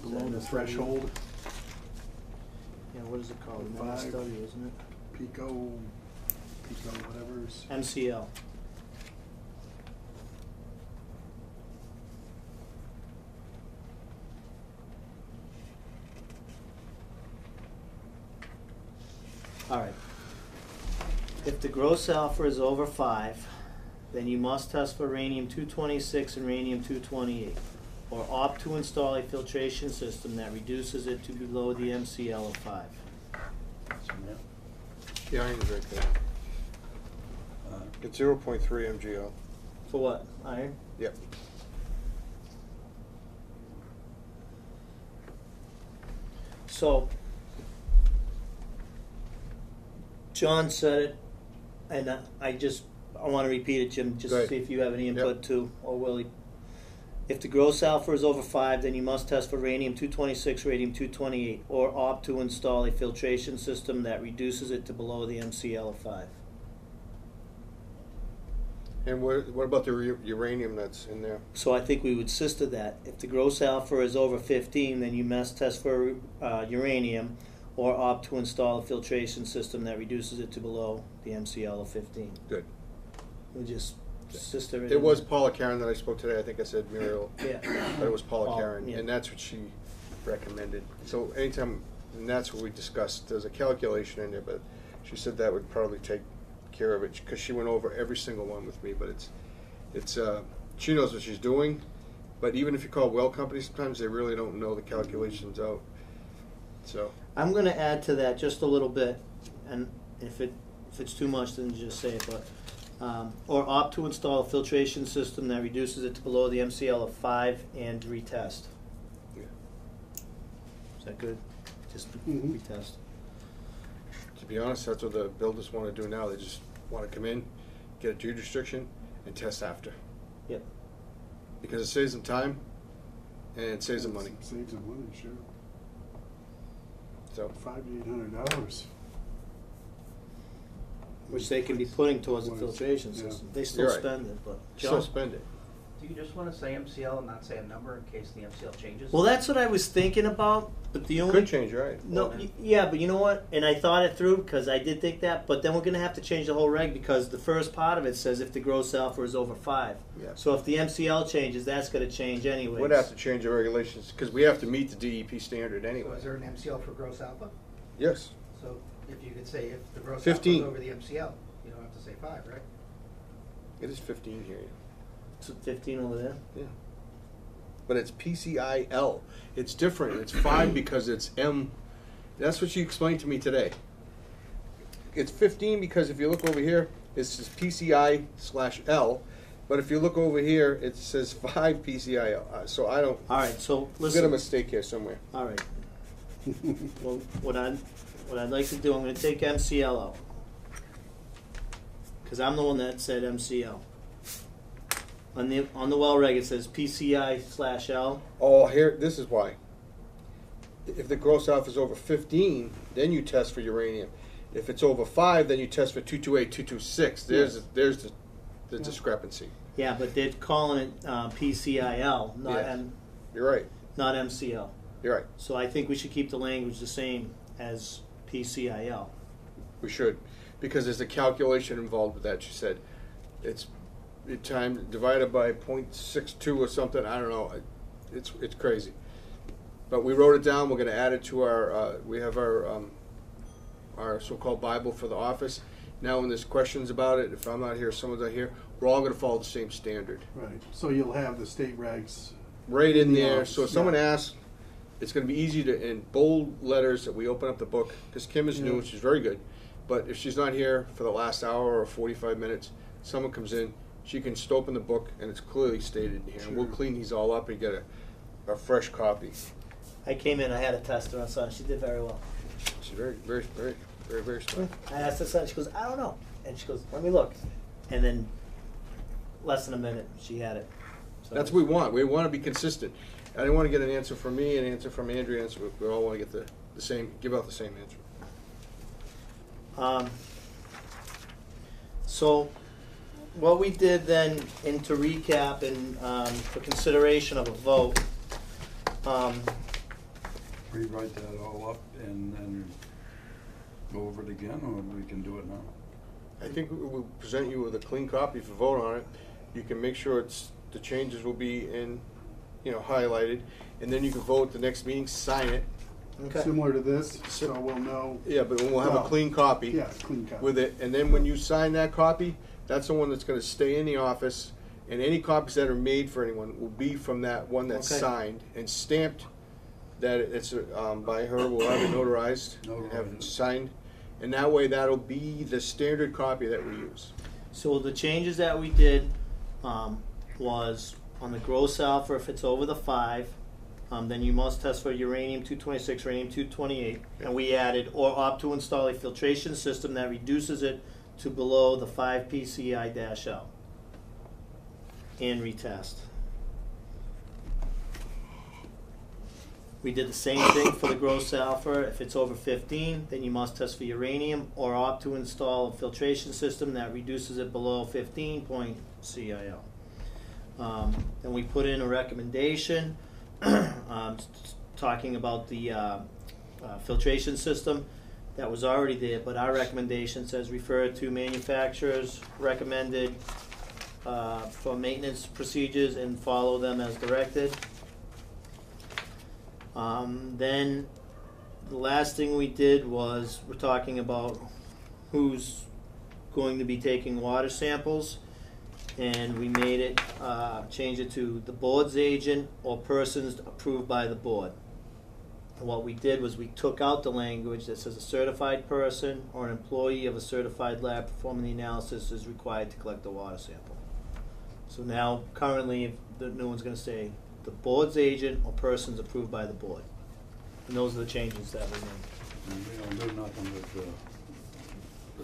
[SPEAKER 3] Below the
[SPEAKER 1] MSW?
[SPEAKER 3] threshold,
[SPEAKER 1] Yeah, what is it called? An
[SPEAKER 3] 5.
[SPEAKER 1] MSW, isn't it?
[SPEAKER 3] pico, whatever's.
[SPEAKER 1] MCL. All right. If the gross alpha is over 5, then you must test for radium-226 and radium-228, or opt to install a filtration system that reduces it to below the MCL of 5.
[SPEAKER 2] Yeah, iron is right there. It's 0.3 MgO.
[SPEAKER 1] For what? Iron?
[SPEAKER 2] Yep.
[SPEAKER 1] So, John said it, and I want to repeat it, Jim, just
[SPEAKER 2] Go
[SPEAKER 1] to
[SPEAKER 2] ahead.
[SPEAKER 1] see if you have any input
[SPEAKER 2] Yep.
[SPEAKER 1] too, or Willie. If the gross alpha is over 5, then you must test for radium-226, radium-228, or opt to install a filtration system that reduces it to below the MCL of 5.
[SPEAKER 2] And what about the uranium that's in there?
[SPEAKER 1] So I think we would sister that. If the gross alpha is over 15, then you must test for uranium, or opt to install a filtration system that reduces it to below the MCL of 15.
[SPEAKER 2] Good.
[SPEAKER 1] We just sister it.
[SPEAKER 2] It
[SPEAKER 1] in
[SPEAKER 2] was
[SPEAKER 1] there.
[SPEAKER 2] Paula Karen that I spoke today. I think I said Muriel,
[SPEAKER 1] Yeah.
[SPEAKER 2] but it was Paula
[SPEAKER 1] Paul,
[SPEAKER 2] Karen,
[SPEAKER 1] yeah.
[SPEAKER 2] and that's what she recommended. So anytime, and that's what we discussed. There's a calculation in there, but she said that would probably take care of it because she went over every single one with me. But it's she knows what she's doing. But even if you call well companies, sometimes they really don't know the calculations out. So
[SPEAKER 1] I'm going to add to that just a little bit, and if it's too much, then just say it. But or opt to install a filtration system that reduces it to below the MCL of 5 and retest.
[SPEAKER 2] yeah.
[SPEAKER 1] Is that good? Just
[SPEAKER 3] Mhm.
[SPEAKER 1] retest.
[SPEAKER 2] To be honest, that's what the builders want to do now. They just want to come in, get a deed restriction, and test after.
[SPEAKER 1] Yep.
[SPEAKER 2] Because it saves them time, and it saves them money.
[SPEAKER 3] Saves them money, sure.
[SPEAKER 2] So
[SPEAKER 3] $500 to $800.
[SPEAKER 1] Which they can be putting towards the
[SPEAKER 3] What is-
[SPEAKER 1] filtration
[SPEAKER 3] yeah.
[SPEAKER 1] system. They still
[SPEAKER 2] You're right.
[SPEAKER 1] spend it, but
[SPEAKER 2] still
[SPEAKER 1] John?
[SPEAKER 2] spend it.
[SPEAKER 5] Do you just want to say MCL and not say a number in case the MCL changes?
[SPEAKER 1] Well, that's what I was thinking about, but the only
[SPEAKER 2] Could change, right?
[SPEAKER 1] No, yeah, but you know what? And I thought it through because I did think that. But then we're going to have to change the whole reg because the first part of it says if the gross alpha is over 5.
[SPEAKER 2] Yeah.
[SPEAKER 1] So if the MCL changes, that's going to change anyway.
[SPEAKER 2] We'd have to change the regulations because we have to meet the DEP standard
[SPEAKER 5] So
[SPEAKER 2] anyway.
[SPEAKER 5] is there an MCL for gross alpha?
[SPEAKER 2] Yes.
[SPEAKER 5] So if you could say if the gross
[SPEAKER 2] 15.
[SPEAKER 5] alpha is over the MCL, you don't have to say 5, right?
[SPEAKER 2] It is 15 here.
[SPEAKER 1] So 15 over there.
[SPEAKER 2] Yeah. But it's PCIL. It's different. It's 5 because it's M. That's what she explained to me today. It's 15 because if you look over here, it says PCI/L. But if you look over here, it says 5 PCIL. So I don't.
[SPEAKER 1] All right. So
[SPEAKER 2] There's a
[SPEAKER 1] listen.
[SPEAKER 2] mistake here somewhere.
[SPEAKER 1] All right. Well, what I'd like to do, I'm going to take MCL out because I'm the one that said MCL. On the well reg, it says PCI/L.
[SPEAKER 2] Oh, here. This is why. If the gross alpha is over 15, then you test for uranium. If it's over 5, then you test for 228, 226. There's the discrepancy.
[SPEAKER 1] Yeah, but they're calling it PCIL, not
[SPEAKER 2] Yes. You're right.
[SPEAKER 1] not MCL.
[SPEAKER 2] You're right.
[SPEAKER 1] So I think we should keep the language the same as PCIL.
[SPEAKER 2] We should, because there's a calculation involved with that. She said it's time divided by 0.62 or something. I don't know. It's crazy. But we wrote it down. We're going to add it to our. We have our so-called Bible for the office. Now, when there's questions about it, if I'm not here, someone's not here, we're all going to follow the same standard.
[SPEAKER 3] Right, so you'll have the state regs.
[SPEAKER 2] Right in
[SPEAKER 3] the
[SPEAKER 2] there.
[SPEAKER 3] office,
[SPEAKER 2] So if someone
[SPEAKER 3] yeah.
[SPEAKER 2] asks, it's going to be easy to, in bold letters, that we open up the book, because Kim is new,
[SPEAKER 3] Yeah.
[SPEAKER 2] and she's very good. But if she's not here for the last hour or 45 minutes, someone comes in, she can just open the book, and it's clearly stated in here. And we'll
[SPEAKER 3] Sure.
[SPEAKER 2] clean these all up and get a fresh copy.
[SPEAKER 1] I came in, I had a tester on Sunday. She did very well.
[SPEAKER 2] She's very, very, very, very, very smart.
[SPEAKER 1] I asked her son, she goes, I don't know. And she goes, let me look. And then less than a minute, she had it. So
[SPEAKER 2] That's what we want. We want to be consistent. I didn't want to get an answer from me, an answer from Andrea, and we all want to get the same, give out the same answer.
[SPEAKER 1] So, what we did then, and to recap and for consideration of a vote,
[SPEAKER 4] Rewrite that all up and then go over it again, or we can do it now?
[SPEAKER 2] I think we'll present you with a clean copy if you vote on it. You can make sure the changes will be highlighted, and then you can vote at the next meeting, sign it.
[SPEAKER 1] okay.
[SPEAKER 3] Similar to this, so we'll know.
[SPEAKER 2] Yeah, but we'll have a
[SPEAKER 3] Well,
[SPEAKER 2] clean copy.
[SPEAKER 3] Yeah, clean copy.
[SPEAKER 2] With it, and then when you sign that copy, that's the one that's gonna stay in the office, and any copies that are made for anyone will be from that one that's
[SPEAKER 1] Okay.
[SPEAKER 2] signed and stamped, that it's by her, we'll have it notarized, and have it
[SPEAKER 4] Notarized.
[SPEAKER 2] signed, and that way that'll be the standard copy that we use.
[SPEAKER 1] So the changes that we did was on the gross alpha, if it's over the 5, then you must test for uranium-226, uranium-228, and we added, or opt to install a filtration system that reduces it to below the 5 PCI-L, and retest. We did the same thing for the gross alpha. If it's over 15, then you must test for uranium or opt to install a filtration system that reduces it below 15.CIL. Then we put in a recommendation talking about the filtration system that was already there, but our recommendation says refer to manufacturers recommended for maintenance procedures and follow them as directed. Then the last thing we did was we're talking about who's going to be taking water samples, and we made it change it to the board's agent or persons approved by the board. And what we did was we took out the language that says a certified person or an employee of a certified lab performing the analysis is required to collect the water sample. So now currently the new one's going to say the board's agent or persons approved by the board. And those are the changes that we made.
[SPEAKER 4] And we don't do nothing with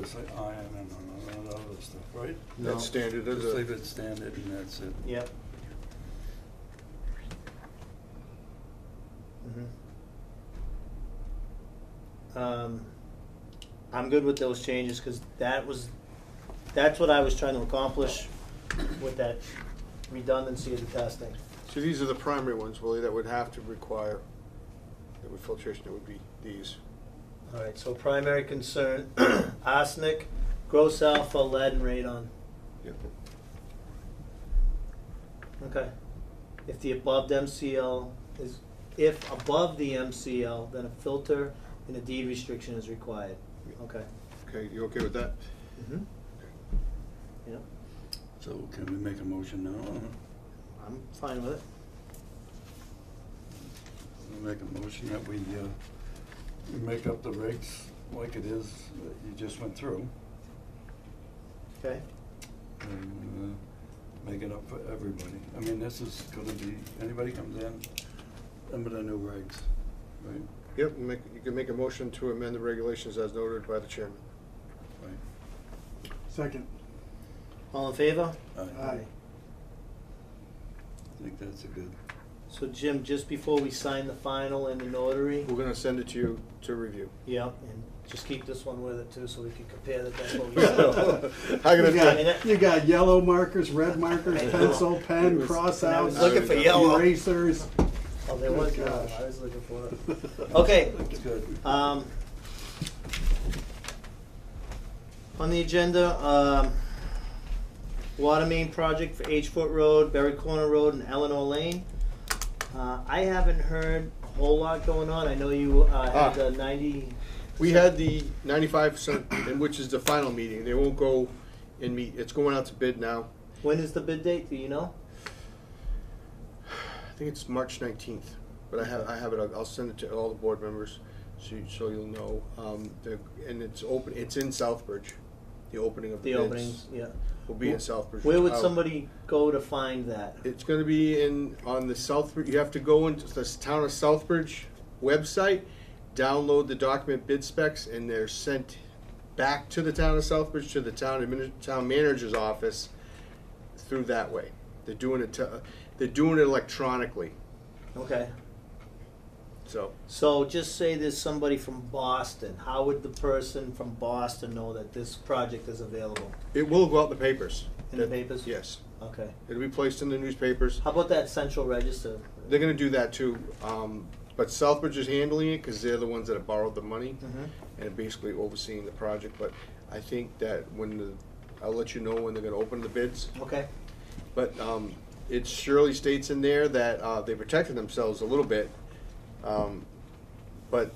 [SPEAKER 4] this iron and all that other stuff, right?
[SPEAKER 1] No.
[SPEAKER 2] That's standard, is
[SPEAKER 4] Just
[SPEAKER 2] it?
[SPEAKER 4] leave it standard and that's it.
[SPEAKER 1] Yep. I'm good with those changes because that's what I was trying to accomplish with that redundancy of the testing.
[SPEAKER 2] So these are the primary ones, Willie, that would have to require, that with filtration, it would be these.
[SPEAKER 1] All right, so primary concern, arsenic, gross alpha, lead, and radon.
[SPEAKER 2] Yep.
[SPEAKER 1] Okay. If the above MCL is, if above the MCL, then a filter and a deed restriction is required. Okay.
[SPEAKER 2] Okay, you okay with that?
[SPEAKER 1] Mm-hmm. Yep.
[SPEAKER 4] So can we make a motion now?
[SPEAKER 1] I'm fine with it.
[SPEAKER 4] We'll make a motion that we make up the regs like it is that you just went through,
[SPEAKER 1] Okay.
[SPEAKER 4] and make it up for everybody. I mean, this is gonna be, anybody comes in, under the new regs, right?
[SPEAKER 2] Yep, you can make a motion to amend the regulations as noted by the chairman.
[SPEAKER 4] Right.
[SPEAKER 3] Second.
[SPEAKER 1] All in favor?
[SPEAKER 3] Aye.
[SPEAKER 4] I think that's a good.
[SPEAKER 1] So Jim, just before we sign the final and the notary,
[SPEAKER 2] We're gonna send it to you to review.
[SPEAKER 1] yeah, and just keep this one with it too, so we can compare that that's what we said.
[SPEAKER 2] I'm
[SPEAKER 3] You
[SPEAKER 2] gonna
[SPEAKER 3] got, you got yellow markers, red markers,
[SPEAKER 1] I know.
[SPEAKER 3] pencil, pen,
[SPEAKER 2] was-
[SPEAKER 3] cross
[SPEAKER 1] I was
[SPEAKER 3] outs,
[SPEAKER 1] looking for yellow.
[SPEAKER 3] erasers.
[SPEAKER 1] Oh, there was
[SPEAKER 3] Good
[SPEAKER 1] yellow.
[SPEAKER 3] gosh.
[SPEAKER 1] I was looking for it. Okay.
[SPEAKER 4] That's good.
[SPEAKER 1] On the agenda, water main project for H Foot Road, Berry Corner Road, and Eleanor Lane. I haven't heard a whole lot going on. I know you had the 90.
[SPEAKER 2] We had the 95%, and which is the final meeting. They won't go and meet. It's going out to bid now.
[SPEAKER 1] When is the bid date? Do you know?
[SPEAKER 2] I think it's March 19th, but I have it. I'll send it to all the board members, so you'll know. And it's open. It's in Southbridge. The opening of the
[SPEAKER 1] The
[SPEAKER 2] bids
[SPEAKER 1] openings, yeah.
[SPEAKER 2] will be in Southbridge.
[SPEAKER 1] Where would somebody go to find that?
[SPEAKER 2] It's going to be on the Southbridge. You have to go into the town of Southbridge website, download the document bid specs, and they're sent back to the town of Southbridge to the town manager's office through that way. They're doing it electronically.
[SPEAKER 1] Okay. So just say there's somebody from Boston. How would the person from Boston know that this project is available?
[SPEAKER 2] It will go out in the papers.
[SPEAKER 1] In the papers?
[SPEAKER 2] Yes.
[SPEAKER 1] Okay.
[SPEAKER 2] It'll be placed in the newspapers.
[SPEAKER 1] How about that Central Register?
[SPEAKER 2] They're gonna do that too. But Southbridge is handling it because they're the ones that have borrowed the money and basically overseeing the project. But I think that I'll let you know when they're gonna open the bids.
[SPEAKER 1] Okay.
[SPEAKER 2] But it surely states in there that they protected themselves a little bit. But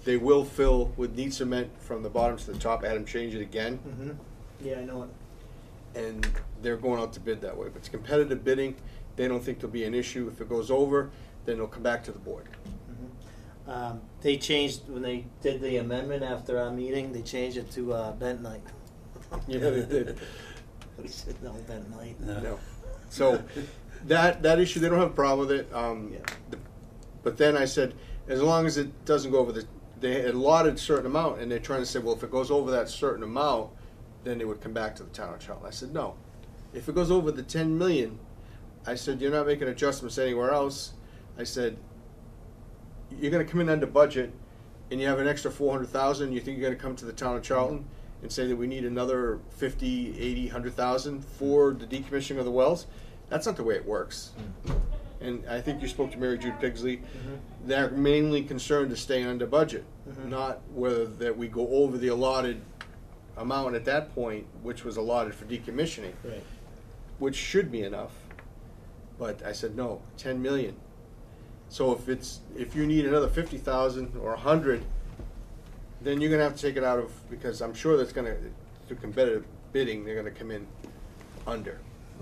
[SPEAKER 2] they will fill with neat cement from the bottom to the top. Adam changed it again.
[SPEAKER 1] Yeah, I know it.
[SPEAKER 2] And they're going out to bid that way. But it's competitive bidding. They don't think there'll be an issue. If it goes over, then it'll come back to the board.
[SPEAKER 1] They changed, when they did the amendment after our meeting, they changed it to Bentonite.
[SPEAKER 2] Yeah, they did.
[SPEAKER 1] We said no Bentonite.
[SPEAKER 2] No. So that issue, they don't have a problem with it. But then I said, as long as it doesn't go over they had allotted a certain amount, and they're trying to say, well, if it goes over that certain amount, then it would come back to the town of Charlton. I said, no. If it goes over the 10 million, I said, you're not making adjustments anywhere else. I said, you're going to come in under budget, and you have an extra 400,000. You think you're going to come to the town of Charlton and say that we need another 50, 80, 100,000 for the decommissioning of the wells? That's not the way it works. And I think you spoke to Mary Jude Pigsley. They're mainly concerned to stay under budget, not whether that we go over the allotted amount at that point, which was allotted for decommissioning, which should be enough. But I said no, 10 million. So if you need another 50,000 or 100, then you're gonna have to take it out of, because I'm sure that's gonna, through competitive bidding, they're gonna come in under.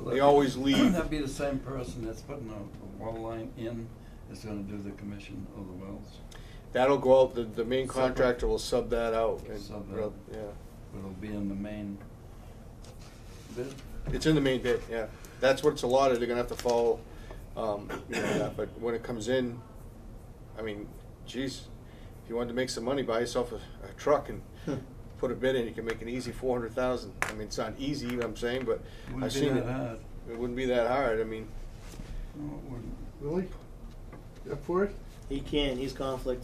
[SPEAKER 2] They always leave.
[SPEAKER 4] Wouldn't that be the same person that's putting a well line in that's gonna do the commission of the wells?
[SPEAKER 2] That'll go out, the main contractor will sub that out. And
[SPEAKER 4] Sub that.
[SPEAKER 2] Yeah.
[SPEAKER 4] It'll be in the main bid?
[SPEAKER 2] It's in the main bid, yeah. That's what's allotted, they're gonna have to follow, that. But when it comes in, I mean, geez, if you wanted to make some money, buy yourself a truck and put a bid in, you can make an easy 400,000. I mean, it's not easy, I'm saying, but I've seen it.
[SPEAKER 4] Hard.
[SPEAKER 2] It wouldn't be that hard, I mean.
[SPEAKER 4] No, it wouldn't.
[SPEAKER 3] Really? You up for it?
[SPEAKER 1] He can't, he's conflict.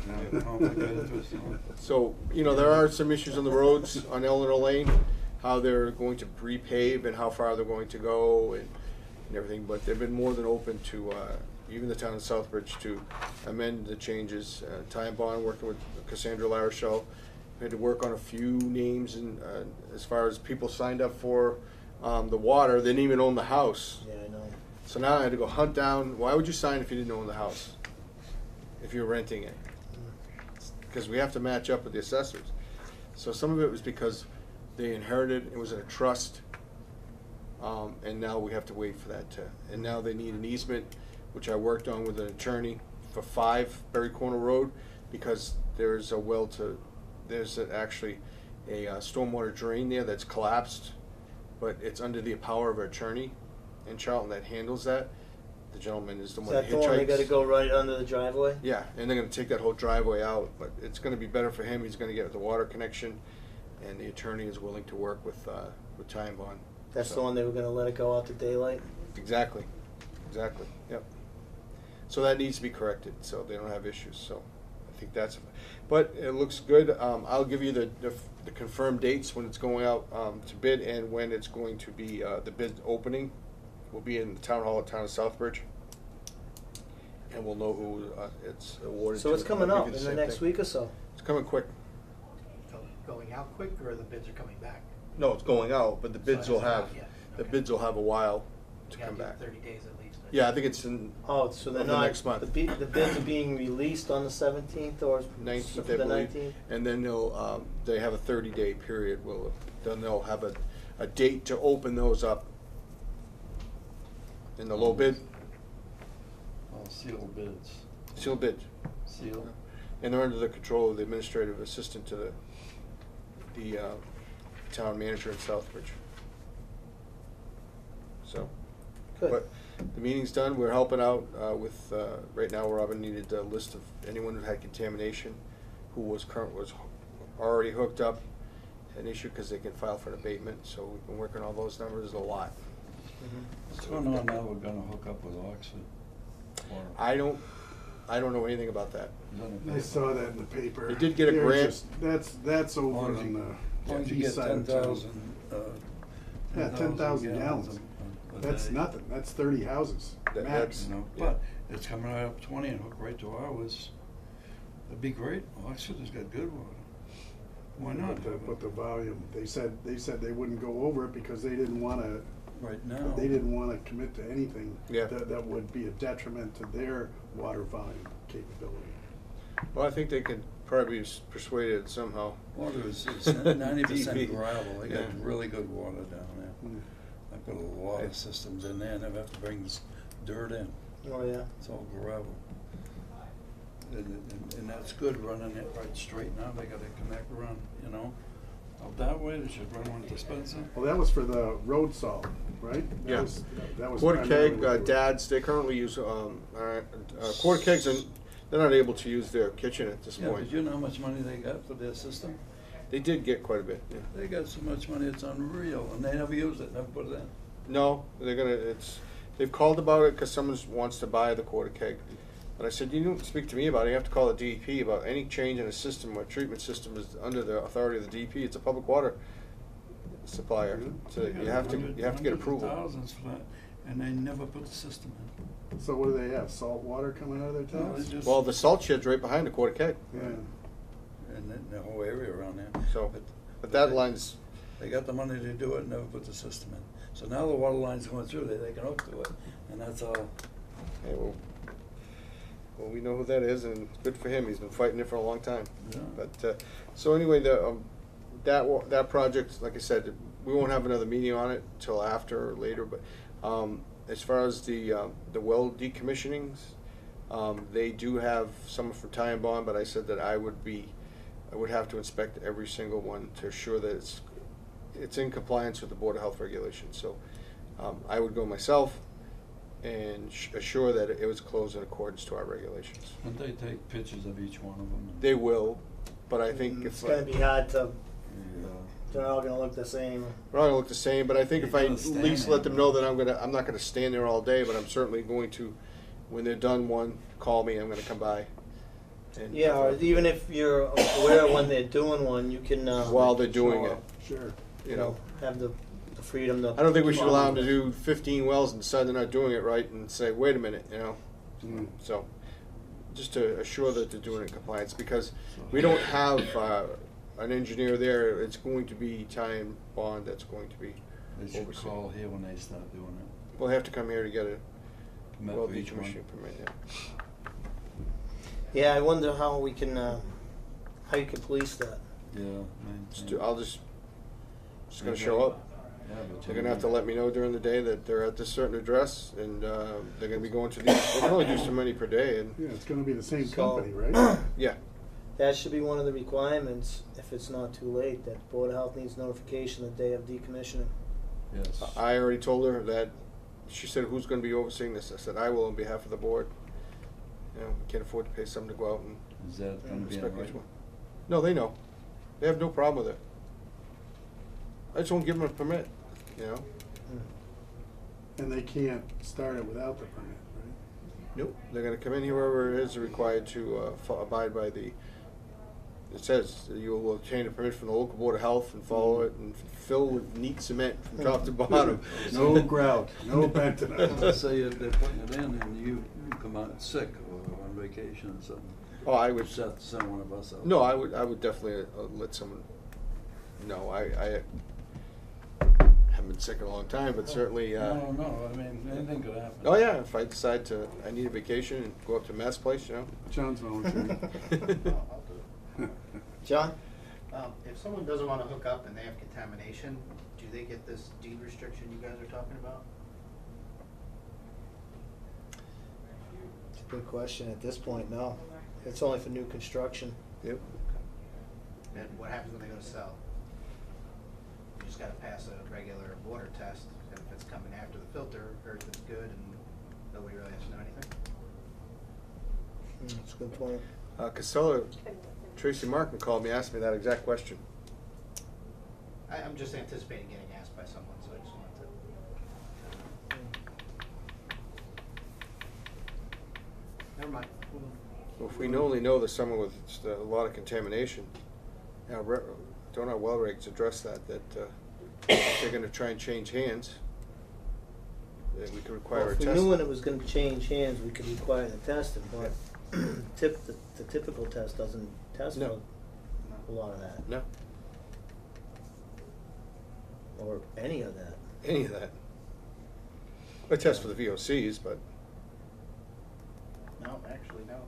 [SPEAKER 4] No, complicated twist, no.
[SPEAKER 2] So, there are some issues on the roads on Eleanor Lane, how they're going to repave and how far they're going to go and everything, but they've been more than open to, even the town of Southbridge, to amend the changes. Ty and Bond working with Cassandra Larochelle, we had to work on a few names, and as far as people signed up for the water, they didn't even own the house.
[SPEAKER 1] Yeah, I know.
[SPEAKER 2] So now I had to go hunt down, why would you sign if you didn't own the house? If you're renting it? Because we have to match up with the assessors. So some of it was because they inherited, it was in a trust, and now we have to wait for that and now they need an easement, which I worked on with an attorney for 5 Berry Corner Road, because there's actually a stormwater drain there that's collapsed, but it's under the power of an attorney in Charlton that handles that. The gentleman is the
[SPEAKER 1] Is
[SPEAKER 2] one
[SPEAKER 1] that the one they gotta go right under the driveway?
[SPEAKER 2] Yeah, and they're gonna take that whole driveway out, but it's gonna be better for him. He's gonna get the water connection, and the attorney is willing to work with Ty and Bond.
[SPEAKER 1] That's the one they were gonna let it go out to daylight?
[SPEAKER 2] Exactly, yep. So that needs to be corrected, so they don't have issues, so I think that's, but it looks good. I'll give you the confirmed dates when it's going out to bid and when it's going to be, the bid opening will be in the town hall at town of Southbridge. And we'll know who it's awarded to.
[SPEAKER 1] So it's coming
[SPEAKER 2] I'll
[SPEAKER 1] up
[SPEAKER 2] give you
[SPEAKER 1] in
[SPEAKER 2] the
[SPEAKER 1] the
[SPEAKER 2] same
[SPEAKER 1] next
[SPEAKER 2] thing.
[SPEAKER 1] week or so?
[SPEAKER 2] It's coming quick.
[SPEAKER 5] Going out quick, or the bids are coming back?
[SPEAKER 2] No, it's going out, but the bids
[SPEAKER 5] So
[SPEAKER 2] will
[SPEAKER 5] it hasn't
[SPEAKER 2] have,
[SPEAKER 5] out yet.
[SPEAKER 2] the
[SPEAKER 5] Okay.
[SPEAKER 2] bids will have a while to
[SPEAKER 5] You gotta
[SPEAKER 2] come
[SPEAKER 5] do
[SPEAKER 2] back.
[SPEAKER 5] 30 days at least.
[SPEAKER 2] Yeah, I think it's in
[SPEAKER 1] Oh, so they're
[SPEAKER 2] of the
[SPEAKER 1] not,
[SPEAKER 2] next month.
[SPEAKER 1] the bids are being released on the 17th or
[SPEAKER 2] 19th,
[SPEAKER 1] the
[SPEAKER 2] I believe.
[SPEAKER 1] 19th?
[SPEAKER 2] And then they have a 30-day period. Then they'll have a date to open those up. In the low bid,
[SPEAKER 4] Sealed bids.
[SPEAKER 2] sealed bid.
[SPEAKER 4] Sealed.
[SPEAKER 2] And they're under the control of the administrative assistant to the town manager in Southbridge. So,
[SPEAKER 1] Good.
[SPEAKER 2] but the meeting's done. We're helping out with, right now Robin needed a list of anyone who had contamination, who was already hooked up, an issue because they can file for an abatement. So we've been working on those numbers a lot.
[SPEAKER 4] What's going on now? We're gonna hook up with Oxford. Or-
[SPEAKER 2] I don't I don't know anything about that.
[SPEAKER 4] It's on the
[SPEAKER 3] I
[SPEAKER 4] paper.
[SPEAKER 3] saw that in the paper.
[SPEAKER 2] They did get a
[SPEAKER 3] They're
[SPEAKER 2] grant.
[SPEAKER 3] just- That's over
[SPEAKER 4] Long as
[SPEAKER 3] on
[SPEAKER 4] you-
[SPEAKER 3] the
[SPEAKER 4] As long as you
[SPEAKER 3] east
[SPEAKER 4] get
[SPEAKER 3] side of town.
[SPEAKER 4] 10,000
[SPEAKER 3] gallons.
[SPEAKER 4] a
[SPEAKER 3] That's
[SPEAKER 4] day,
[SPEAKER 3] nothing, that's 30 houses,
[SPEAKER 2] That-
[SPEAKER 3] max.
[SPEAKER 4] You know,
[SPEAKER 2] Yeah.
[SPEAKER 4] but it's coming right up 20 and hook right to ours. That'd be great. Oxford has got good water. Why not?
[SPEAKER 3] But the volume, they said they wouldn't go over it because they didn't wanna,
[SPEAKER 4] Right now.
[SPEAKER 3] they didn't wanna commit to anything
[SPEAKER 2] Yeah.
[SPEAKER 3] that would be a detriment to their water volume capability.
[SPEAKER 2] Well, I think they could probably be persuaded somehow.
[SPEAKER 4] Water is 90%
[SPEAKER 2] DP.
[SPEAKER 4] gravel. They got
[SPEAKER 2] Yeah.
[SPEAKER 4] really good water down there.
[SPEAKER 3] Mm.
[SPEAKER 4] I put a lot of systems in there, never have to bring this dirt in.
[SPEAKER 1] Oh, yeah.
[SPEAKER 4] It's all gravel. And that's good, running it right straight now. They gotta connect around, you know, out that way. They should run one to Spencer.
[SPEAKER 3] Well, that was for the road salt, right?
[SPEAKER 2] Yeah.
[SPEAKER 3] That was
[SPEAKER 2] Quarter
[SPEAKER 3] primarily
[SPEAKER 2] keg,
[SPEAKER 3] what they were-
[SPEAKER 2] dads, they currently use, quarter kegs, and they're not able to use their kitchen at this
[SPEAKER 4] Yeah,
[SPEAKER 2] point.
[SPEAKER 4] but you know how much money they got for their system?
[SPEAKER 2] They did get quite a bit, yeah.
[SPEAKER 4] They got so much money, it's unreal, and they never used it, never put it in.
[SPEAKER 2] No, they've called about it because someone wants to buy the quarter keg. But I said, you don't speak to me about it, you have to call the DEP about any change in a system or treatment system is under the authority of the DEP. It's a public water supplier, so
[SPEAKER 4] They
[SPEAKER 2] you
[SPEAKER 4] got
[SPEAKER 2] have to
[SPEAKER 4] hundreds
[SPEAKER 2] get
[SPEAKER 4] of
[SPEAKER 2] approval.
[SPEAKER 4] Thousands for that, and they never put the system in.
[SPEAKER 3] So what do they have, salt water coming out of their
[SPEAKER 4] No, they
[SPEAKER 3] tanks?
[SPEAKER 4] just-
[SPEAKER 2] Well, the salt shed's right behind the quarter keg,
[SPEAKER 3] Yeah,
[SPEAKER 4] And the whole area around there.
[SPEAKER 2] so, but that line's,
[SPEAKER 4] They got the money to do it, and never put the system in. So now the water line's going through there, they can hook to it, and that's all.
[SPEAKER 2] hey, well, we know who that is, and good for him, he's been fighting it for a long time.
[SPEAKER 4] Yeah.
[SPEAKER 2] But, so anyway, that project, like I said, we won't have another meeting on it till after or later, but, as far as the well decommissionings, they do have someone from Ty and Bond, but I said that I would have to inspect every single one to assure that it's in compliance with the Board of Health regulations, so, I would go myself and assure that it was closed in accordance to our regulations.
[SPEAKER 4] And they take pictures of each one of them.
[SPEAKER 2] They will, but I think
[SPEAKER 1] It's
[SPEAKER 2] if
[SPEAKER 1] gonna be hard to,
[SPEAKER 4] Yeah.
[SPEAKER 1] they're all gonna look the same.
[SPEAKER 2] They're all gonna look the same, but I think if
[SPEAKER 4] You're
[SPEAKER 2] I
[SPEAKER 4] gonna
[SPEAKER 2] at
[SPEAKER 4] stand
[SPEAKER 2] least
[SPEAKER 4] there.
[SPEAKER 2] let them know that I'm not gonna stand there all day, but I'm certainly going to, when they're done one, call me, I'm gonna come by. And
[SPEAKER 1] Yeah, or even if you're aware when they're doing one, you can,
[SPEAKER 2] while they're doing
[SPEAKER 3] show
[SPEAKER 2] it,
[SPEAKER 3] up, sure.
[SPEAKER 2] you know.
[SPEAKER 1] have the freedom to.
[SPEAKER 2] I don't think we should allow them to do 15 wells and decide they're not doing it right and say, wait a minute, you know?
[SPEAKER 3] Mm.
[SPEAKER 2] So, just to assure that they're doing it in compliance, because we don't have, an engineer there, it's going to be Ty and Bond that's going to be
[SPEAKER 4] They should
[SPEAKER 2] overseeing.
[SPEAKER 4] call here when they start doing it.
[SPEAKER 2] We'll have to come here to get a
[SPEAKER 4] Come
[SPEAKER 2] well
[SPEAKER 4] out for each one.
[SPEAKER 2] decommissioning permit, yeah.
[SPEAKER 1] Yeah, I wonder how we can, how you can police that.
[SPEAKER 4] Yeah.
[SPEAKER 2] I'll just gonna show up.
[SPEAKER 4] Yeah, but
[SPEAKER 2] They're gonna have to let me know during the day that they're at this certain address, and they're gonna be going to these. They can only do so many per day, and
[SPEAKER 3] Yeah, it's gonna be the same
[SPEAKER 1] So-
[SPEAKER 3] company, right?
[SPEAKER 2] yeah,
[SPEAKER 1] That should be one of the requirements, if it's not too late, that the Board of Health needs notification the day of decommissioning.
[SPEAKER 4] Yes.
[SPEAKER 2] I already told her that. She said, "Who's gonna be overseeing this?" I said, "I will on behalf of the board." You know, we can't afford to pay someone to go out and
[SPEAKER 4] Is that gonna be in
[SPEAKER 2] inspect each
[SPEAKER 4] writing?
[SPEAKER 2] one. No, they know. They have no problem with it. I just won't give them a permit. You know.
[SPEAKER 3] And they can't start it without the permit, right?
[SPEAKER 2] Nope. They're gonna come in here wherever it is. They're required to abide by the. It says that you will obtain a permit from the local board of health and follow it and fill with neat cement from top to bottom.
[SPEAKER 3] No grout, no bentonite.
[SPEAKER 4] Let's say if they're putting it in and you come out sick or on vacation or something.
[SPEAKER 2] Oh, I would.
[SPEAKER 4] Just have to send one of us out.
[SPEAKER 2] No, I would definitely let someone. No, I haven't been sick in a long time, but certainly.
[SPEAKER 4] No, I mean, anything could happen.
[SPEAKER 2] Oh yeah, if I decide I need a vacation and go up to Matt's place, you know.
[SPEAKER 3] John's volunteering.
[SPEAKER 5] I'll do it.
[SPEAKER 1] John?
[SPEAKER 5] If someone doesn't want to hook up and they have contamination, do they get this deed restriction you guys are talking about?
[SPEAKER 1] It's a good question. At this point, no. It's only for new construction.
[SPEAKER 2] Yep.
[SPEAKER 5] And what happens when they go to sell? You just gotta pass a regular water test, and if it's coming after the filter, or if it's good, and nobody really has to know anything?
[SPEAKER 1] That's a good point.
[SPEAKER 2] Casella, Tracy Markin called me, asked me that exact question.
[SPEAKER 5] I'm just anticipating getting asked by someone, so I just wanted to. never mind.
[SPEAKER 2] Well, if we only know there's someone with a lot of contamination, now, don't our well regs address that, if they're gonna try and change hands, that we could require
[SPEAKER 1] Well,
[SPEAKER 2] a
[SPEAKER 1] if we
[SPEAKER 2] test.
[SPEAKER 1] knew when it was gonna change hands, we could require the testing, but the typical test doesn't test
[SPEAKER 2] No.
[SPEAKER 1] for a lot of that,
[SPEAKER 2] No,
[SPEAKER 1] or any of that.
[SPEAKER 2] any of that. A test for the VOCs, but,
[SPEAKER 5] No, actually, no.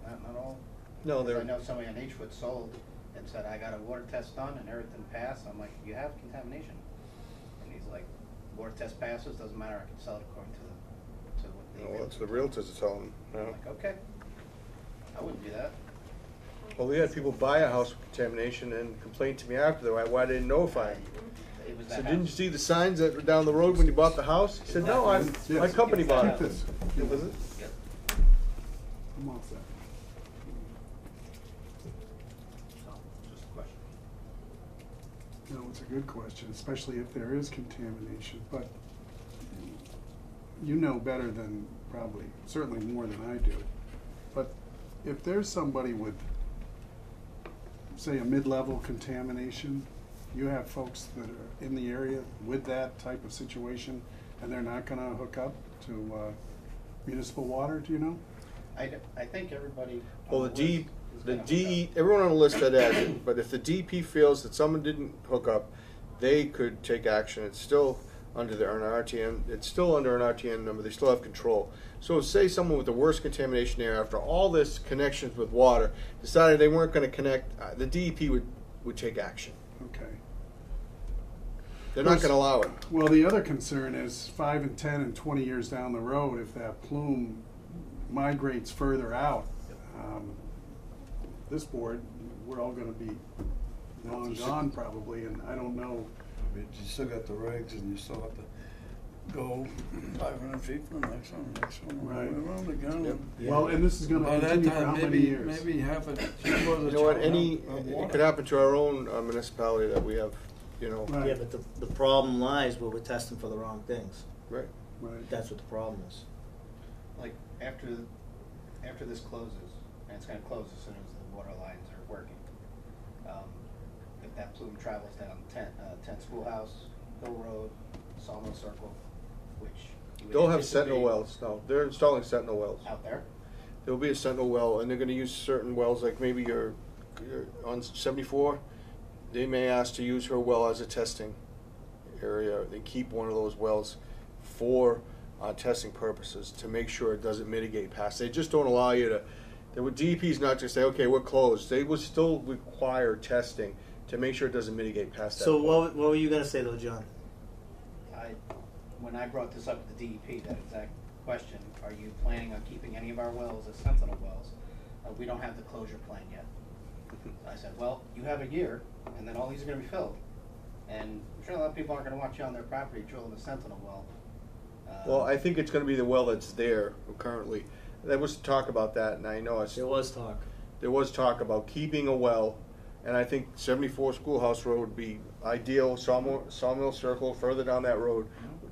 [SPEAKER 5] Not all.
[SPEAKER 2] no,
[SPEAKER 5] Because
[SPEAKER 2] they're.
[SPEAKER 5] I know somebody on Heatlh sold and said, I got a water test done and everything passed. I'm like, you have contamination. And he's like, water test passes, doesn't matter, I can sell it according to what they.
[SPEAKER 2] Well, that's what the realtors are telling them,
[SPEAKER 5] I'm
[SPEAKER 2] no.
[SPEAKER 5] like, okay. I wouldn't do that.
[SPEAKER 2] Well, we had people buy a house with contamination and complain to me after, why they didn't notify them.
[SPEAKER 5] It was
[SPEAKER 2] So
[SPEAKER 5] that
[SPEAKER 2] didn't you
[SPEAKER 5] house.
[SPEAKER 2] see the signs that were down the road when you bought the house? He said, no, my
[SPEAKER 3] Yes.
[SPEAKER 2] company bought
[SPEAKER 3] Keep
[SPEAKER 2] it.
[SPEAKER 3] this.
[SPEAKER 2] It was it?
[SPEAKER 5] Yep.
[SPEAKER 3] I'm all set.
[SPEAKER 5] So, just a question.
[SPEAKER 3] No, it's a good question, especially if there is contamination, but you know better than probably, certainly more than I do. But if there's somebody with, say, a mid-level contamination, you have folks that are in the area with that type of situation, and they're not gonna hook up to municipal water, do you know?
[SPEAKER 5] I think everybody.
[SPEAKER 2] Well,
[SPEAKER 5] on
[SPEAKER 2] the
[SPEAKER 5] list
[SPEAKER 2] D,
[SPEAKER 5] is
[SPEAKER 2] the
[SPEAKER 5] gonna hook
[SPEAKER 2] D,
[SPEAKER 5] up.
[SPEAKER 2] everyone on the list had added, but if the DP feels that someone didn't hook up, they could take action. It's still under an RTN, it's still under an RTN number, they still have control. So say someone with the worst contamination there, after all this connections with water, decided they weren't gonna connect, the DEP would take action.
[SPEAKER 3] Okay.
[SPEAKER 2] They're not gonna allow it.
[SPEAKER 3] Well, the other concern is 5 and 10 and 20 years down the road, if that plume migrates further out, this board, we're all gonna be long gone probably, and I don't know.
[SPEAKER 4] But you still got the regs and you still have to go 500 feet from the next one,
[SPEAKER 3] Right.
[SPEAKER 4] around again.
[SPEAKER 2] Yep.
[SPEAKER 1] Yeah.
[SPEAKER 3] Well, and this is gonna
[SPEAKER 4] By that
[SPEAKER 3] continue for how
[SPEAKER 4] time,
[SPEAKER 3] many years?
[SPEAKER 4] maybe half a.
[SPEAKER 2] You know what, it could happen to our own municipality that we have, you know.
[SPEAKER 3] Right.
[SPEAKER 1] Yeah, but the problem lies where we're testing for the wrong things.
[SPEAKER 2] Right.
[SPEAKER 3] Right.
[SPEAKER 1] That's what the problem is.
[SPEAKER 5] Like, after this closes, and it's gonna close as soon as the water lines are working, if that plume travels down 10 Schoolhouse, Hill Road, Sawmill Circle, which. you would
[SPEAKER 2] They'll have
[SPEAKER 5] anticipate
[SPEAKER 2] sentinel wells, no, they're installing sentinel wells.
[SPEAKER 5] Out there?
[SPEAKER 2] There'll be a sentinel well, and they're gonna use certain wells, like maybe you're on 74, they may ask to use her well as a testing area. They keep one of those wells for testing purposes to make sure it doesn't mitigate past. They just don't allow you to, DEP's not just say, okay, we're closed. They would still require testing to make sure it doesn't mitigate past that.
[SPEAKER 1] So
[SPEAKER 2] point.
[SPEAKER 1] what were you gonna say though, John?
[SPEAKER 5] When I brought this up to the DEP, that exact question, are you planning on keeping any of our wells as sentinel wells? We don't have the closure plan yet. So I said, well, you have a year, and then all these are gonna be filled. And I'm sure a lot of people aren't gonna want you on their property drilling a sentinel well.
[SPEAKER 2] Well, I think it's gonna be the well that's there currently. There was talk about that, and I know
[SPEAKER 1] There was talk.
[SPEAKER 2] there was talk about keeping a well, and I think 74 Schoolhouse Road would be ideal, Sawmill Circle, further down that road.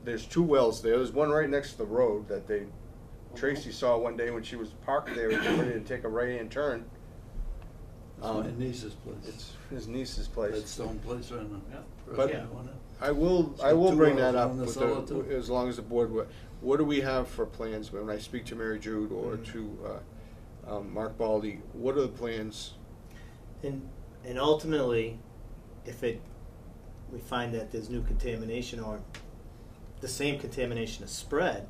[SPEAKER 2] There's 2 wells there, there's one right next to the road that Tracy saw one day when she was parked there, ready to take a right-hand turn.
[SPEAKER 4] It's my niece's place.
[SPEAKER 2] It's his niece's
[SPEAKER 4] That
[SPEAKER 2] place.
[SPEAKER 4] stone place right now.
[SPEAKER 5] Yeah.
[SPEAKER 2] But-
[SPEAKER 5] Yeah.
[SPEAKER 2] I will
[SPEAKER 4] She's got 2
[SPEAKER 2] bring
[SPEAKER 4] wells,
[SPEAKER 2] that up
[SPEAKER 4] one in the
[SPEAKER 2] with
[SPEAKER 4] cellar, too.
[SPEAKER 2] as long as the board would. What do we have for plans when I speak to Mary Jude or
[SPEAKER 1] Mm-hmm.
[SPEAKER 2] to Mark Baldy? What are the plans?
[SPEAKER 1] And ultimately, if we find that there's new contamination or the same contamination is spread,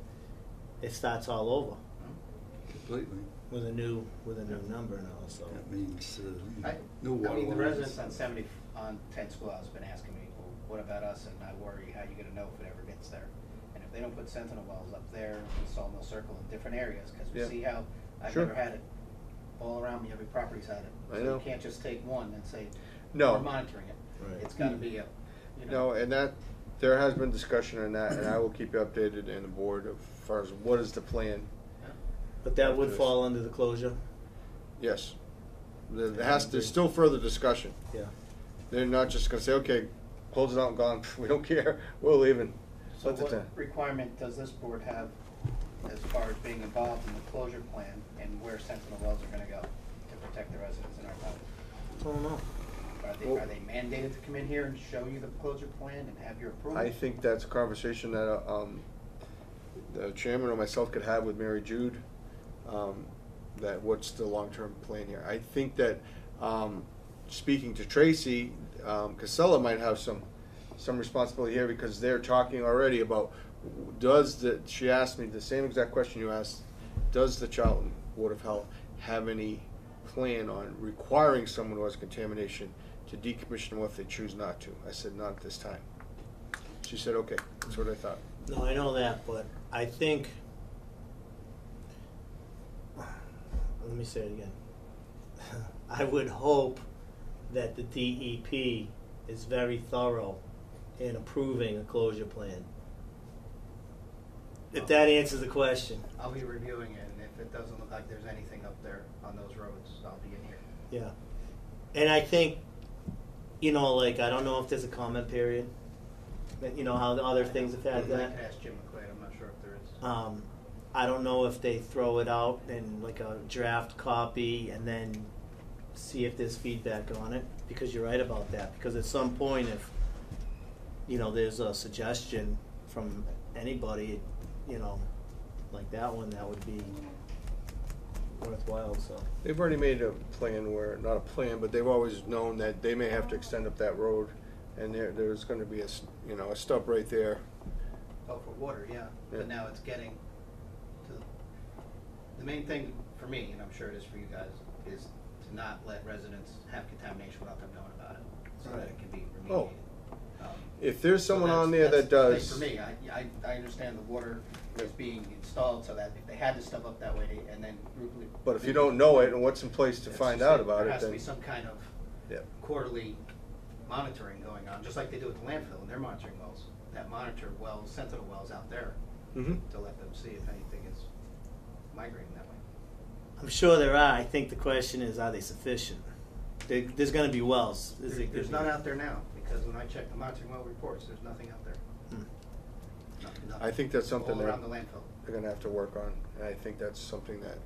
[SPEAKER 1] it starts all over
[SPEAKER 4] Completely.
[SPEAKER 1] with a new number and all. So
[SPEAKER 4] That means,
[SPEAKER 5] I
[SPEAKER 4] new water
[SPEAKER 5] mean, the
[SPEAKER 4] lines.
[SPEAKER 5] residents on 10 Schoolhouse have been asking me, well, what about us? And I worry, how you gonna know if it ever gets there? And if they don't put sentinel wells up there in Sawmill Circle in different areas, because we
[SPEAKER 2] Yeah.
[SPEAKER 5] see how, I've
[SPEAKER 2] Sure.
[SPEAKER 5] never had it, all around me, every property's had it.
[SPEAKER 2] I
[SPEAKER 5] So
[SPEAKER 2] know.
[SPEAKER 5] you can't just take one and say,
[SPEAKER 2] No.
[SPEAKER 5] we're monitoring it.
[SPEAKER 1] Right.
[SPEAKER 5] It's gotta be a,
[SPEAKER 2] No, and that there has been discussion on that, and I will keep you updated in the board as far as what is the plan.
[SPEAKER 1] but that would
[SPEAKER 2] After this.
[SPEAKER 1] fall under the closure.
[SPEAKER 2] Yes, there's still further discussion.
[SPEAKER 1] Yeah.
[SPEAKER 2] They're not just gonna say, okay, close it out and gone. We don't care. We're leaving.
[SPEAKER 5] So
[SPEAKER 2] Let the
[SPEAKER 5] what
[SPEAKER 2] time.
[SPEAKER 5] requirement does this board have as far as being involved in the closure plan and where sentinel wells are gonna go to protect the residents in our town?
[SPEAKER 1] I don't know.
[SPEAKER 5] Are they mandated to come in here and show you the closure plan and have your approval?
[SPEAKER 2] I think that's a conversation that, the chairman or myself could have with Mary Jude, that what's the long-term plan here. I think that, speaking to Tracy, Casella might have some responsibility here, because they're talking already about, she asked me the same exact question you asked, does the Charlton Board of Health have any plan on requiring someone who has contamination to decommission them if they choose not to? I said, not at this time. She said, okay, that's what I thought.
[SPEAKER 1] No, I know that, but I think, let me say it again. I would hope that the DEP is very thorough in approving a closure plan. If that answers the question.
[SPEAKER 5] I'll be reviewing it, and if it doesn't look like there's anything up there on those roads, I'll be in here.
[SPEAKER 1] Yeah. And I think, you know, like, I don't know if there's a comment period. But you know how the other things have had
[SPEAKER 5] I
[SPEAKER 1] that.
[SPEAKER 5] could ask Jim McQuaid, I'm not sure if there is.
[SPEAKER 1] I don't know if they throw it out in like a draft copy and then see if there's feedback on it, because you're right about that. Because at some point, if, you know, there's a suggestion from anybody, you know, like that one, that would be worthwhile, so.
[SPEAKER 2] They've already made a plan where, not a plan, but they've always known that they may have to extend up that road, and there's gonna be a stub right there.
[SPEAKER 5] Oh, for water, yeah,
[SPEAKER 2] Yeah.
[SPEAKER 5] but now it's getting to, the main thing for me, and I'm sure it is for you guys, is to not let residents have contamination without them knowing about it, so that it can be remediated.
[SPEAKER 2] Oh. If there's someone
[SPEAKER 5] So
[SPEAKER 2] on there that
[SPEAKER 5] that's
[SPEAKER 2] does.
[SPEAKER 5] the thing for me, I understand the water is being installed so that if they had to stuff up that way, and then.
[SPEAKER 2] But if you don't know it and what's in place to find out about
[SPEAKER 5] There
[SPEAKER 2] it,
[SPEAKER 5] has to
[SPEAKER 2] then.
[SPEAKER 5] be some kind of
[SPEAKER 2] Yeah.
[SPEAKER 5] quarterly monitoring going on, just like they do at the landfill, and they're monitoring wells, that monitor wells, sentinel wells out there,
[SPEAKER 2] Mhm.
[SPEAKER 5] to let them see if anything is migrating that way.
[SPEAKER 1] I'm sure there are. I think the question is, are they sufficient? There's gonna be wells.
[SPEAKER 5] There's none out there now, because when I check the monitoring well reports, there's nothing out there.
[SPEAKER 1] Hmm.
[SPEAKER 5] Nothing.
[SPEAKER 2] I think that's something
[SPEAKER 5] All
[SPEAKER 2] that
[SPEAKER 5] around the landfill.
[SPEAKER 2] they're gonna have to work on, and I think that's something that,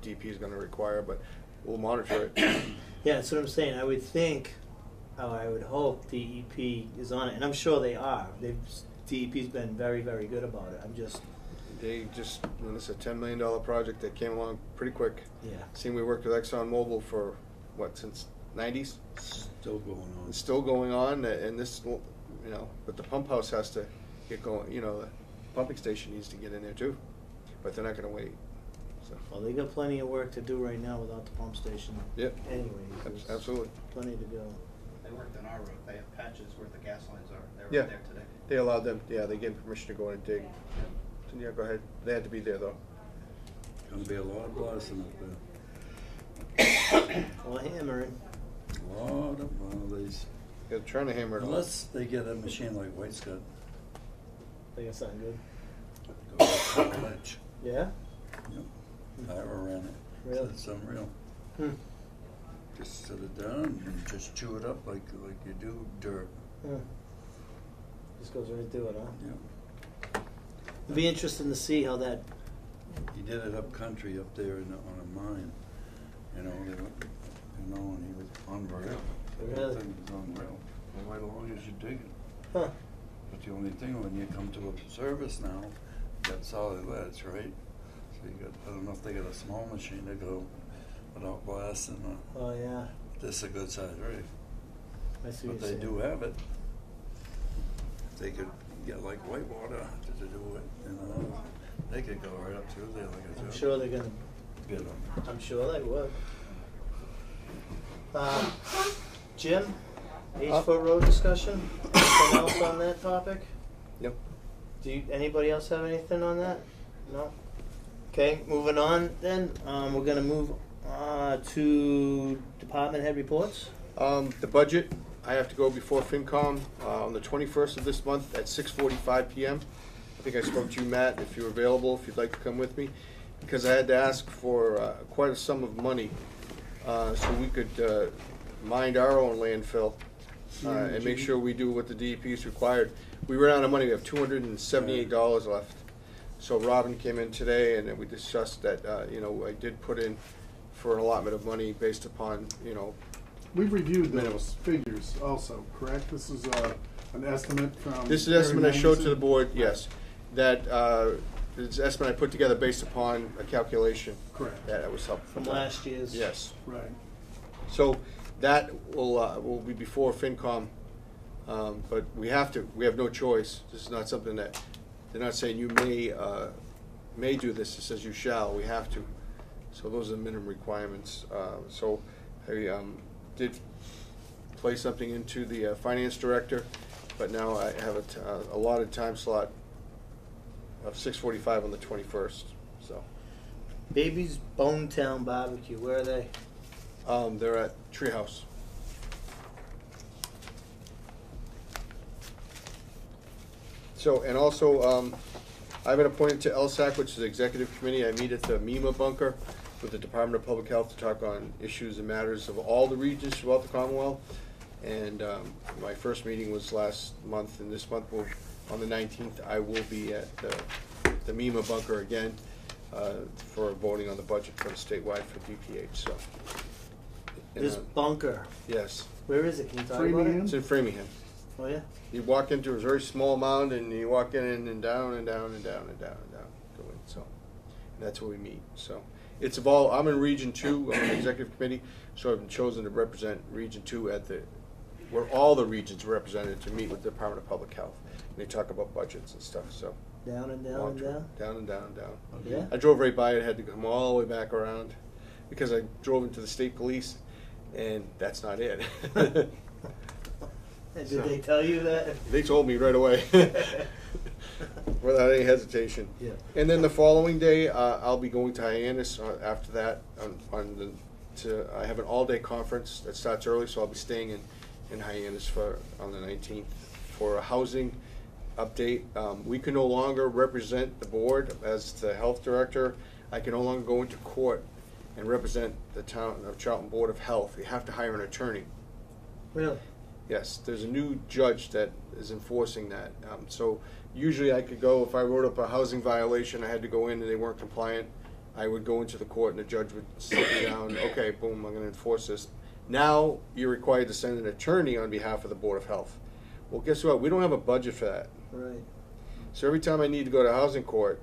[SPEAKER 2] DP is gonna require, but we'll monitor it.
[SPEAKER 1] Yeah, that's what I'm saying. I would think, I would hope DEP is on it, and I'm sure they are. DEP's been very, very good about it. I'm just,
[SPEAKER 2] When it's a $10 million project that came along pretty quick.
[SPEAKER 1] yeah.
[SPEAKER 2] Seeing we worked with ExxonMobil for, since 90s?
[SPEAKER 4] Still going on.
[SPEAKER 2] It's still going on, and this, but the pump house has to get going, the pumping station needs to get in there too, but they're not gonna wait, so.
[SPEAKER 1] Well, they got plenty of work to do right now without the pump station.
[SPEAKER 2] Yep.
[SPEAKER 1] Anyway, there's
[SPEAKER 2] Absolutely.
[SPEAKER 1] plenty to go.
[SPEAKER 5] They worked on our road, they have patches where the gas lines are, they were
[SPEAKER 2] Yeah.
[SPEAKER 5] right there today.
[SPEAKER 2] They allowed them, they gave them permission to go in and dig. So, yeah, go ahead. They had to be there though.
[SPEAKER 4] Gonna be a lot of blasting up there.
[SPEAKER 1] Well, hammering.
[SPEAKER 4] A lot of these.
[SPEAKER 2] They're trying to hammer it all.
[SPEAKER 4] Unless they get a machine like White's got.
[SPEAKER 1] They got something good.
[SPEAKER 4] Go up on the ledge.
[SPEAKER 1] Yeah?
[SPEAKER 4] Yep. Ira ran it.
[SPEAKER 1] Really?
[SPEAKER 4] It's unreal.
[SPEAKER 1] Hmm.
[SPEAKER 4] Just sit it down and just chew it up like you do dirt.
[SPEAKER 1] Just goes right through it, huh?
[SPEAKER 4] Yep.
[SPEAKER 1] It'd be interesting to see how that.
[SPEAKER 4] He did it up country up there on a mine. And he was unreal.
[SPEAKER 1] Really?
[SPEAKER 4] Everything was unreal. Right along as you dig it.
[SPEAKER 1] Huh.
[SPEAKER 4] But the only thing, when you come to a service now, you got solid leads, right? So you got, I don't know if they got a small machine to go without blasting,
[SPEAKER 1] Oh, yeah.
[SPEAKER 4] this is a good size rig.
[SPEAKER 1] I see
[SPEAKER 4] But
[SPEAKER 1] what
[SPEAKER 4] they
[SPEAKER 1] you're
[SPEAKER 4] do
[SPEAKER 1] saying.
[SPEAKER 4] have it. If they could get like Whitewater to do it, they could go right up through there like a
[SPEAKER 1] I'm
[SPEAKER 4] joke.
[SPEAKER 1] sure they're gonna.
[SPEAKER 4] Get them.
[SPEAKER 1] I'm sure they would. Jim, H4 road discussion? Anything else on that topic?
[SPEAKER 2] Nope.
[SPEAKER 1] Anybody else have anything on that? No? Okay, moving on then. We're gonna move to department head reports.
[SPEAKER 2] The budget, I have to go before FinCom on the 21st of this month at 6:45 PM. I think I spoke to you, Matt, if you're available, if you'd like to come with me, because I had to ask for quite a sum of money so we could mind our own landfill and make sure we do what the DEP is required. We ran out of money. We have $278 left. So Robin came in today, and then we discussed that, you know, I did put in for an allotment of money based upon, you know,
[SPEAKER 3] We've reviewed those figures also, correct? This is an estimate from.
[SPEAKER 2] this is the estimate I showed to the
[SPEAKER 3] Magazine?
[SPEAKER 2] board, yes. That, this estimate I put together based upon a calculation.
[SPEAKER 3] Correct.
[SPEAKER 2] That was helpful.
[SPEAKER 1] From last year's.
[SPEAKER 2] Yes.
[SPEAKER 3] Right.
[SPEAKER 2] So that will be before FinCom, but we have no choice. This is not something that, they're not saying you may do this, it says you shall, we have to. So those are the minimum requirements. So I did play something into the finance director, but now I have a allotted time slot of 6:45 on the 21st, so.
[SPEAKER 1] Baby's Bone Town Barbecue, where are they?
[SPEAKER 2] They're at Treehouse. So, and also, I've been appointed to LSAC, which is the executive committee. I meet at the MEMA bunker with the Department of Public Health to talk on issues and matters of all the regions throughout the Commonwealth. And my first meeting was last month, and this month, on the 19th, I will be at the MEMA bunker again for voting on the budget for the statewide for DPH, so. And,
[SPEAKER 1] This bunker,
[SPEAKER 2] yes,
[SPEAKER 1] where is it? Can you talk about
[SPEAKER 3] Framingham?
[SPEAKER 1] it?
[SPEAKER 2] it's in Framingham.
[SPEAKER 1] Oh, yeah?
[SPEAKER 2] You walk into a very small mound, and you walk in and down and down and down and down and down, go in, so. And that's where we meet, so. It's of all, I'm in Region 2, I'm in the executive committee, so I've been chosen to represent Region 2 at where all the regions are represented to meet with the Department of Public Health. And they talk about budgets and stuff, so.
[SPEAKER 1] Down and down
[SPEAKER 2] Walk
[SPEAKER 1] and
[SPEAKER 2] through-
[SPEAKER 1] down?
[SPEAKER 2] Down and down and down.
[SPEAKER 1] Yeah?
[SPEAKER 2] I drove right by it, had to come all the way back around, because I drove into the state police, and that's not it.
[SPEAKER 1] And did they tell you that?
[SPEAKER 2] They told me right away, without any hesitation.
[SPEAKER 1] Yeah.
[SPEAKER 2] And then the following day, I'll be going to Hyannis after that. I have an all-day conference that starts early, so I'll be staying in Hyannis on the 19th for a housing update. We can no longer represent the board as the health director. I can no longer go into court and represent the town of Charlton Board of Health. You have to hire an attorney.
[SPEAKER 1] Really?
[SPEAKER 2] Yes, there's a new judge that is enforcing that. So usually I could go, if I wrote up a housing violation, I had to go in and they weren't compliant, I would go into the court and the judge would sit me down, okay, boom, I'm gonna enforce this. Now, you're required to send an attorney on behalf of the Board of Health. Well, guess what, we don't have a budget for that.
[SPEAKER 1] Right.
[SPEAKER 2] So every time I need to go to housing court,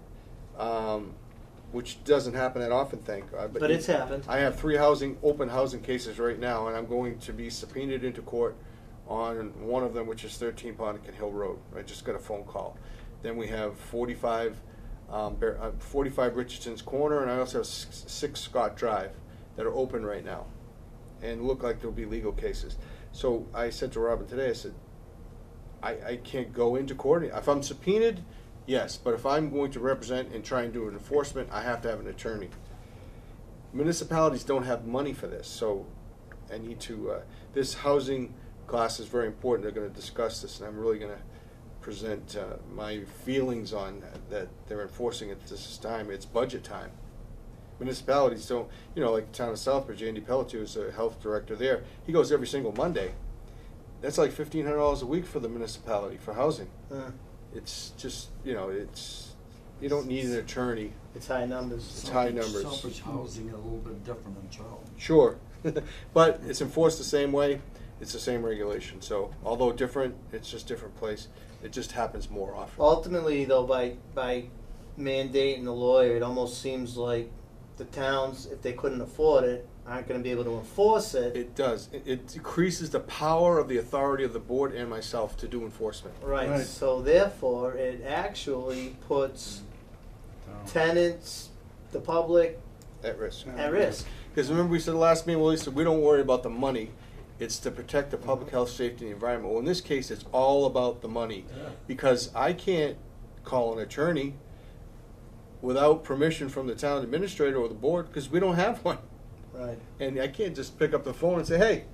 [SPEAKER 2] which doesn't happen that often, thank God.
[SPEAKER 1] But it's happened.
[SPEAKER 2] I have 3 open housing cases right now, and I'm going to be subpoenaed into court on one of them, which is 13 Ponican Hill Road. I just got a phone call. Then we have 45 Richardson's Corner, and I also have 6 Scott Drive that are open right now, and look like there'll be legal cases. So I said to Robin today, I said, I can't go into court. If I'm subpoenaed, yes, but if I'm going to represent and try and do an enforcement, I have to have an attorney. Municipalities don't have money for this, so I need to, this housing class is very important. They're going to discuss this, and I'm really going to present my feelings on that they're enforcing it this time. It's budget time. Municipalities don't, like the town of Southbridge, Andy Pelletier is the health director there. He goes every single Monday. That's like $1,500 a week for the municipality for housing. It's just, it's, you don't need an attorney.
[SPEAKER 1] It's high numbers.
[SPEAKER 2] It's high numbers.
[SPEAKER 4] Selfish housing a little bit different in Charlton.
[SPEAKER 2] Sure, but it's enforced the same way. It's the same regulation. So although different, it's just different place. It just happens more often.
[SPEAKER 1] Ultimately, though, by mandating the lawyer, it almost seems like the towns, if they couldn't afford it, aren't going to be able to enforce it.
[SPEAKER 2] It does. It decreases the power of the authority of the board and myself to do enforcement.
[SPEAKER 1] Right.
[SPEAKER 3] Right.
[SPEAKER 1] So therefore, it actually puts tenants, the public,
[SPEAKER 2] At risk.
[SPEAKER 1] at risk.
[SPEAKER 2] Because remember we said last meeting, well, we said we don't worry about the money. It's to protect the public health, safety, and the environment. Well, in this case, it's all about the money.
[SPEAKER 4] Yeah.
[SPEAKER 2] Because I can't call an attorney without permission from the town administrator or the board, because we don't have one.
[SPEAKER 1] Right.
[SPEAKER 2] And I can't just pick up the phone and say, hey,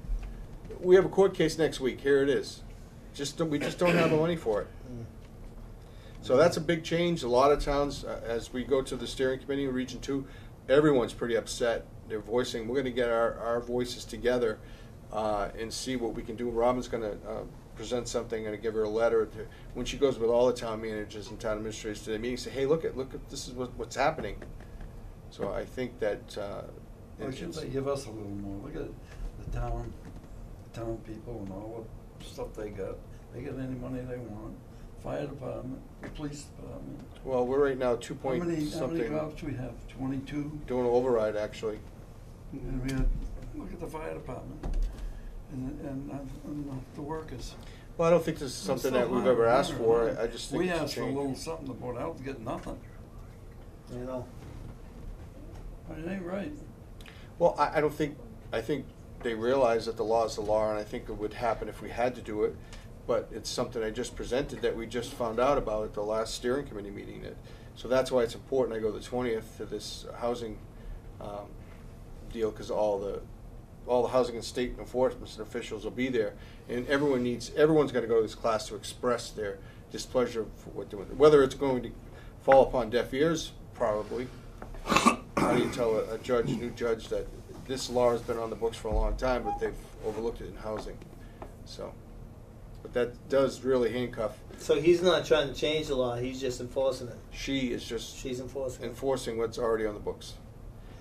[SPEAKER 2] we have a court case next week, here it is. We just don't have the money for it. So that's a big change. A lot of towns, as we go to the steering committee in Region 2, everyone's pretty upset. They're voicing, we're going to get our voices together and see what we can do. Robin's going to present something, and give her a letter. When she goes with all the town managers and town administrators to the meeting, say, hey, look at, this is what's happening. So I think that,
[SPEAKER 4] Why shouldn't they give us a little more? Look at the town people and all the stuff they got. They get any money they want. Fire department, the police department.
[SPEAKER 2] well, we're right now 2
[SPEAKER 4] How
[SPEAKER 2] point
[SPEAKER 4] many
[SPEAKER 2] something,
[SPEAKER 4] cops we have? 22?
[SPEAKER 2] doing an override, actually.
[SPEAKER 4] And we had, look at the fire department and the workers.
[SPEAKER 2] Well, I don't think this is something that we've ever asked for. I just think
[SPEAKER 4] We
[SPEAKER 2] it's a
[SPEAKER 4] asked for a
[SPEAKER 2] change.
[SPEAKER 4] little something, the Board of Health get nothing.
[SPEAKER 1] You know,
[SPEAKER 4] It ain't right.
[SPEAKER 2] Well, I don't think, I think they realize that the law is the law, and I think it would happen if we had to do it. But it's something I just presented that we just found out about at the last steering committee meeting. So that's why it's important. I go the 20th to this housing deal, because all the housing and state enforcement officials will be there, and everyone's got to go to this class to express their displeasure for what they're doing. Whether it's going to fall upon deaf ears, probably. How do you tell a new judge that this law has been on the books for a long time, but they've overlooked it in housing? So, but that does really handcuff.
[SPEAKER 1] so he's not trying to change the law, he's just enforcing it.
[SPEAKER 2] She is just
[SPEAKER 1] She's enforcing it.
[SPEAKER 2] enforcing what's already on the books.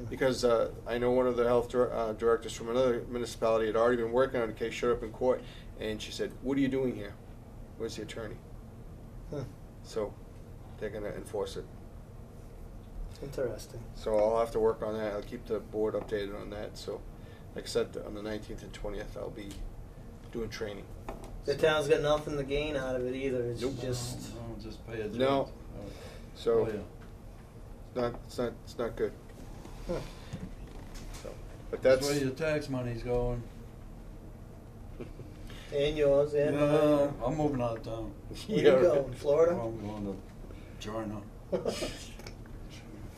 [SPEAKER 2] Because I know one of the health directors from another municipality had already been working on a case, showed up in court, and she said, what are you doing here? Where's the attorney?
[SPEAKER 1] Huh.
[SPEAKER 2] So they're going to enforce it.
[SPEAKER 1] Interesting.
[SPEAKER 2] So I'll have to work on that. I'll keep the board updated on that. So, like I said, on the 19th and 20th, I'll be doing training.
[SPEAKER 1] The town's got nothing to gain out of it either, it's
[SPEAKER 2] Nope.
[SPEAKER 1] just,
[SPEAKER 4] No, just pay a judge.
[SPEAKER 2] No. So
[SPEAKER 4] Oh, yeah.
[SPEAKER 2] it's not good.
[SPEAKER 1] huh.
[SPEAKER 2] So, but
[SPEAKER 4] That's
[SPEAKER 2] that's
[SPEAKER 4] where your tax money's going.
[SPEAKER 1] And yours, and
[SPEAKER 4] Yeah,
[SPEAKER 1] mine.
[SPEAKER 4] I'm moving out of town.
[SPEAKER 1] Where you go, Florida?
[SPEAKER 4] I'm going to China.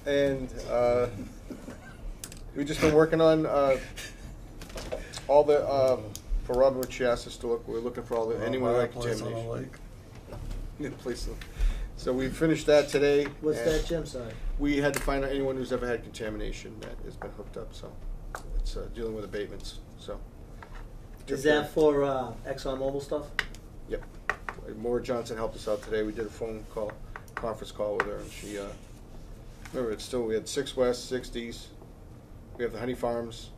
[SPEAKER 2] and we've just been working on all the for Robin, which she asked us to look. We're looking for all the anyone like
[SPEAKER 4] Place on the
[SPEAKER 2] contamination.
[SPEAKER 4] lake.
[SPEAKER 2] Yeah, please. So we finished that today.
[SPEAKER 1] What's
[SPEAKER 2] and
[SPEAKER 1] that, Jim, sorry?
[SPEAKER 2] We had to find out anyone who's ever had contamination that has been hooked up. So it's dealing with abatements. So
[SPEAKER 1] Is that for ExxonMobil stuff?
[SPEAKER 2] Yep. Maura Johnson helped us out today. We did a conference call with her, and she, remember, we had 6 West, 6 East, we have the Honey Farms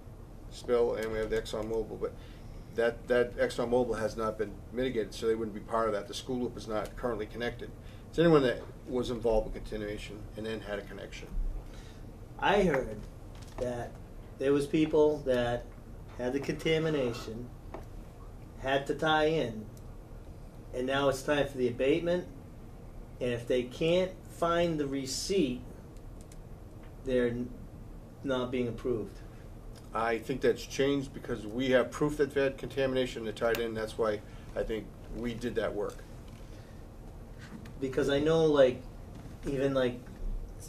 [SPEAKER 2] spill, and we have the ExxonMobil, but that ExxonMobil has not been mitigated, so they wouldn't be part of that. The school loop is not currently connected. It's anyone that was involved with contamination and then had a connection.
[SPEAKER 1] I heard that there was people that had the contamination, had to tie in, and now it's time for the abatement, and if they can't find the receipt, they're not being approved.
[SPEAKER 2] I think that's changed because we have proof that they had contamination that tied in. That's why I think we did that work.
[SPEAKER 1] Because I know, like, even like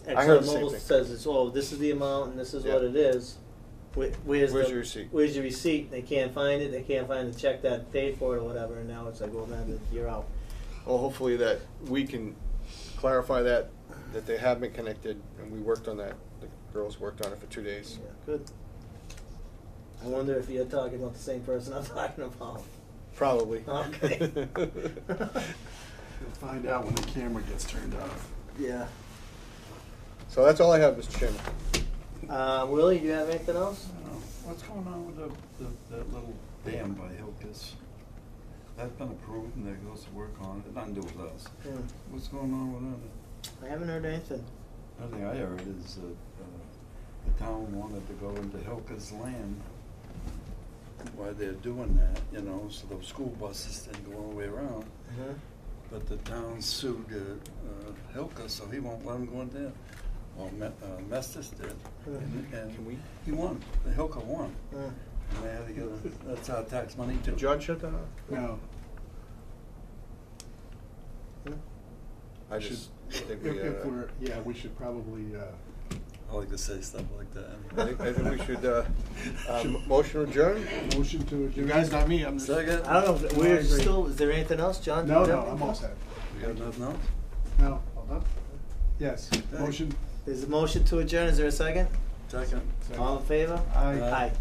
[SPEAKER 2] I heard the same
[SPEAKER 1] ExxonMobil
[SPEAKER 2] thing.
[SPEAKER 1] says it's, oh, this is the amount and this is
[SPEAKER 2] Yeah.
[SPEAKER 1] what it is. Where's
[SPEAKER 2] your receipt?
[SPEAKER 1] Where's your receipt? They can't find it. They can't find the check that paid for it or whatever. And now it's like, well, then you're out.
[SPEAKER 2] Well, hopefully that we can clarify that they have been connected, and we worked on that. The girls worked on it for 2 days.
[SPEAKER 1] Yeah, good. I wonder if you're talking about the same person I'm talking about.
[SPEAKER 2] Probably.
[SPEAKER 1] Okay.
[SPEAKER 3] You'll find out when the camera gets turned off.
[SPEAKER 1] Yeah.
[SPEAKER 2] So that's all I have, Mr. Chairman.
[SPEAKER 1] Willie, do you have anything else?
[SPEAKER 4] What's going on with that little dam by Heatlh? That's been approved and that goes to work on it. Nothing to do with us.
[SPEAKER 1] Yeah.
[SPEAKER 4] What's going on with that?
[SPEAKER 1] I haven't heard anything.
[SPEAKER 4] The only thing I heard is that the town wanted to go into Heatlh's land while they're doing that, you know, so the school buses didn't go all the way around.
[SPEAKER 1] Mhm.
[SPEAKER 4] But the town sued Heatlh, so he won't let him go in there. Well, Mestis did, and
[SPEAKER 2] Can we?
[SPEAKER 4] he won. The Heatlh won.
[SPEAKER 1] Yeah.
[SPEAKER 4] And they had to get that's our tax money
[SPEAKER 2] The
[SPEAKER 4] too.
[SPEAKER 2] judge shut that off?
[SPEAKER 3] No.
[SPEAKER 2] I just think we,
[SPEAKER 3] If we're, yeah, we should probably,
[SPEAKER 4] I like to say stuff like that.
[SPEAKER 2] I think we should, motion adjourn?
[SPEAKER 3] motion to adjourn.
[SPEAKER 2] You guys, not me, I'm just.
[SPEAKER 4] Second?
[SPEAKER 1] I don't know.
[SPEAKER 3] I
[SPEAKER 1] We're
[SPEAKER 3] agree.
[SPEAKER 1] still. Is there anything else, John?
[SPEAKER 3] No,
[SPEAKER 1] Do you
[SPEAKER 3] no,
[SPEAKER 1] have
[SPEAKER 3] I'm
[SPEAKER 1] anything
[SPEAKER 3] all
[SPEAKER 1] else?
[SPEAKER 3] set.
[SPEAKER 4] You got nothing else?
[SPEAKER 3] No, all done? Yes, motion.
[SPEAKER 1] There's a motion to adjourn. Is there a second?
[SPEAKER 4] Second.
[SPEAKER 1] All in favor?
[SPEAKER 3] Aye.
[SPEAKER 1] Aye.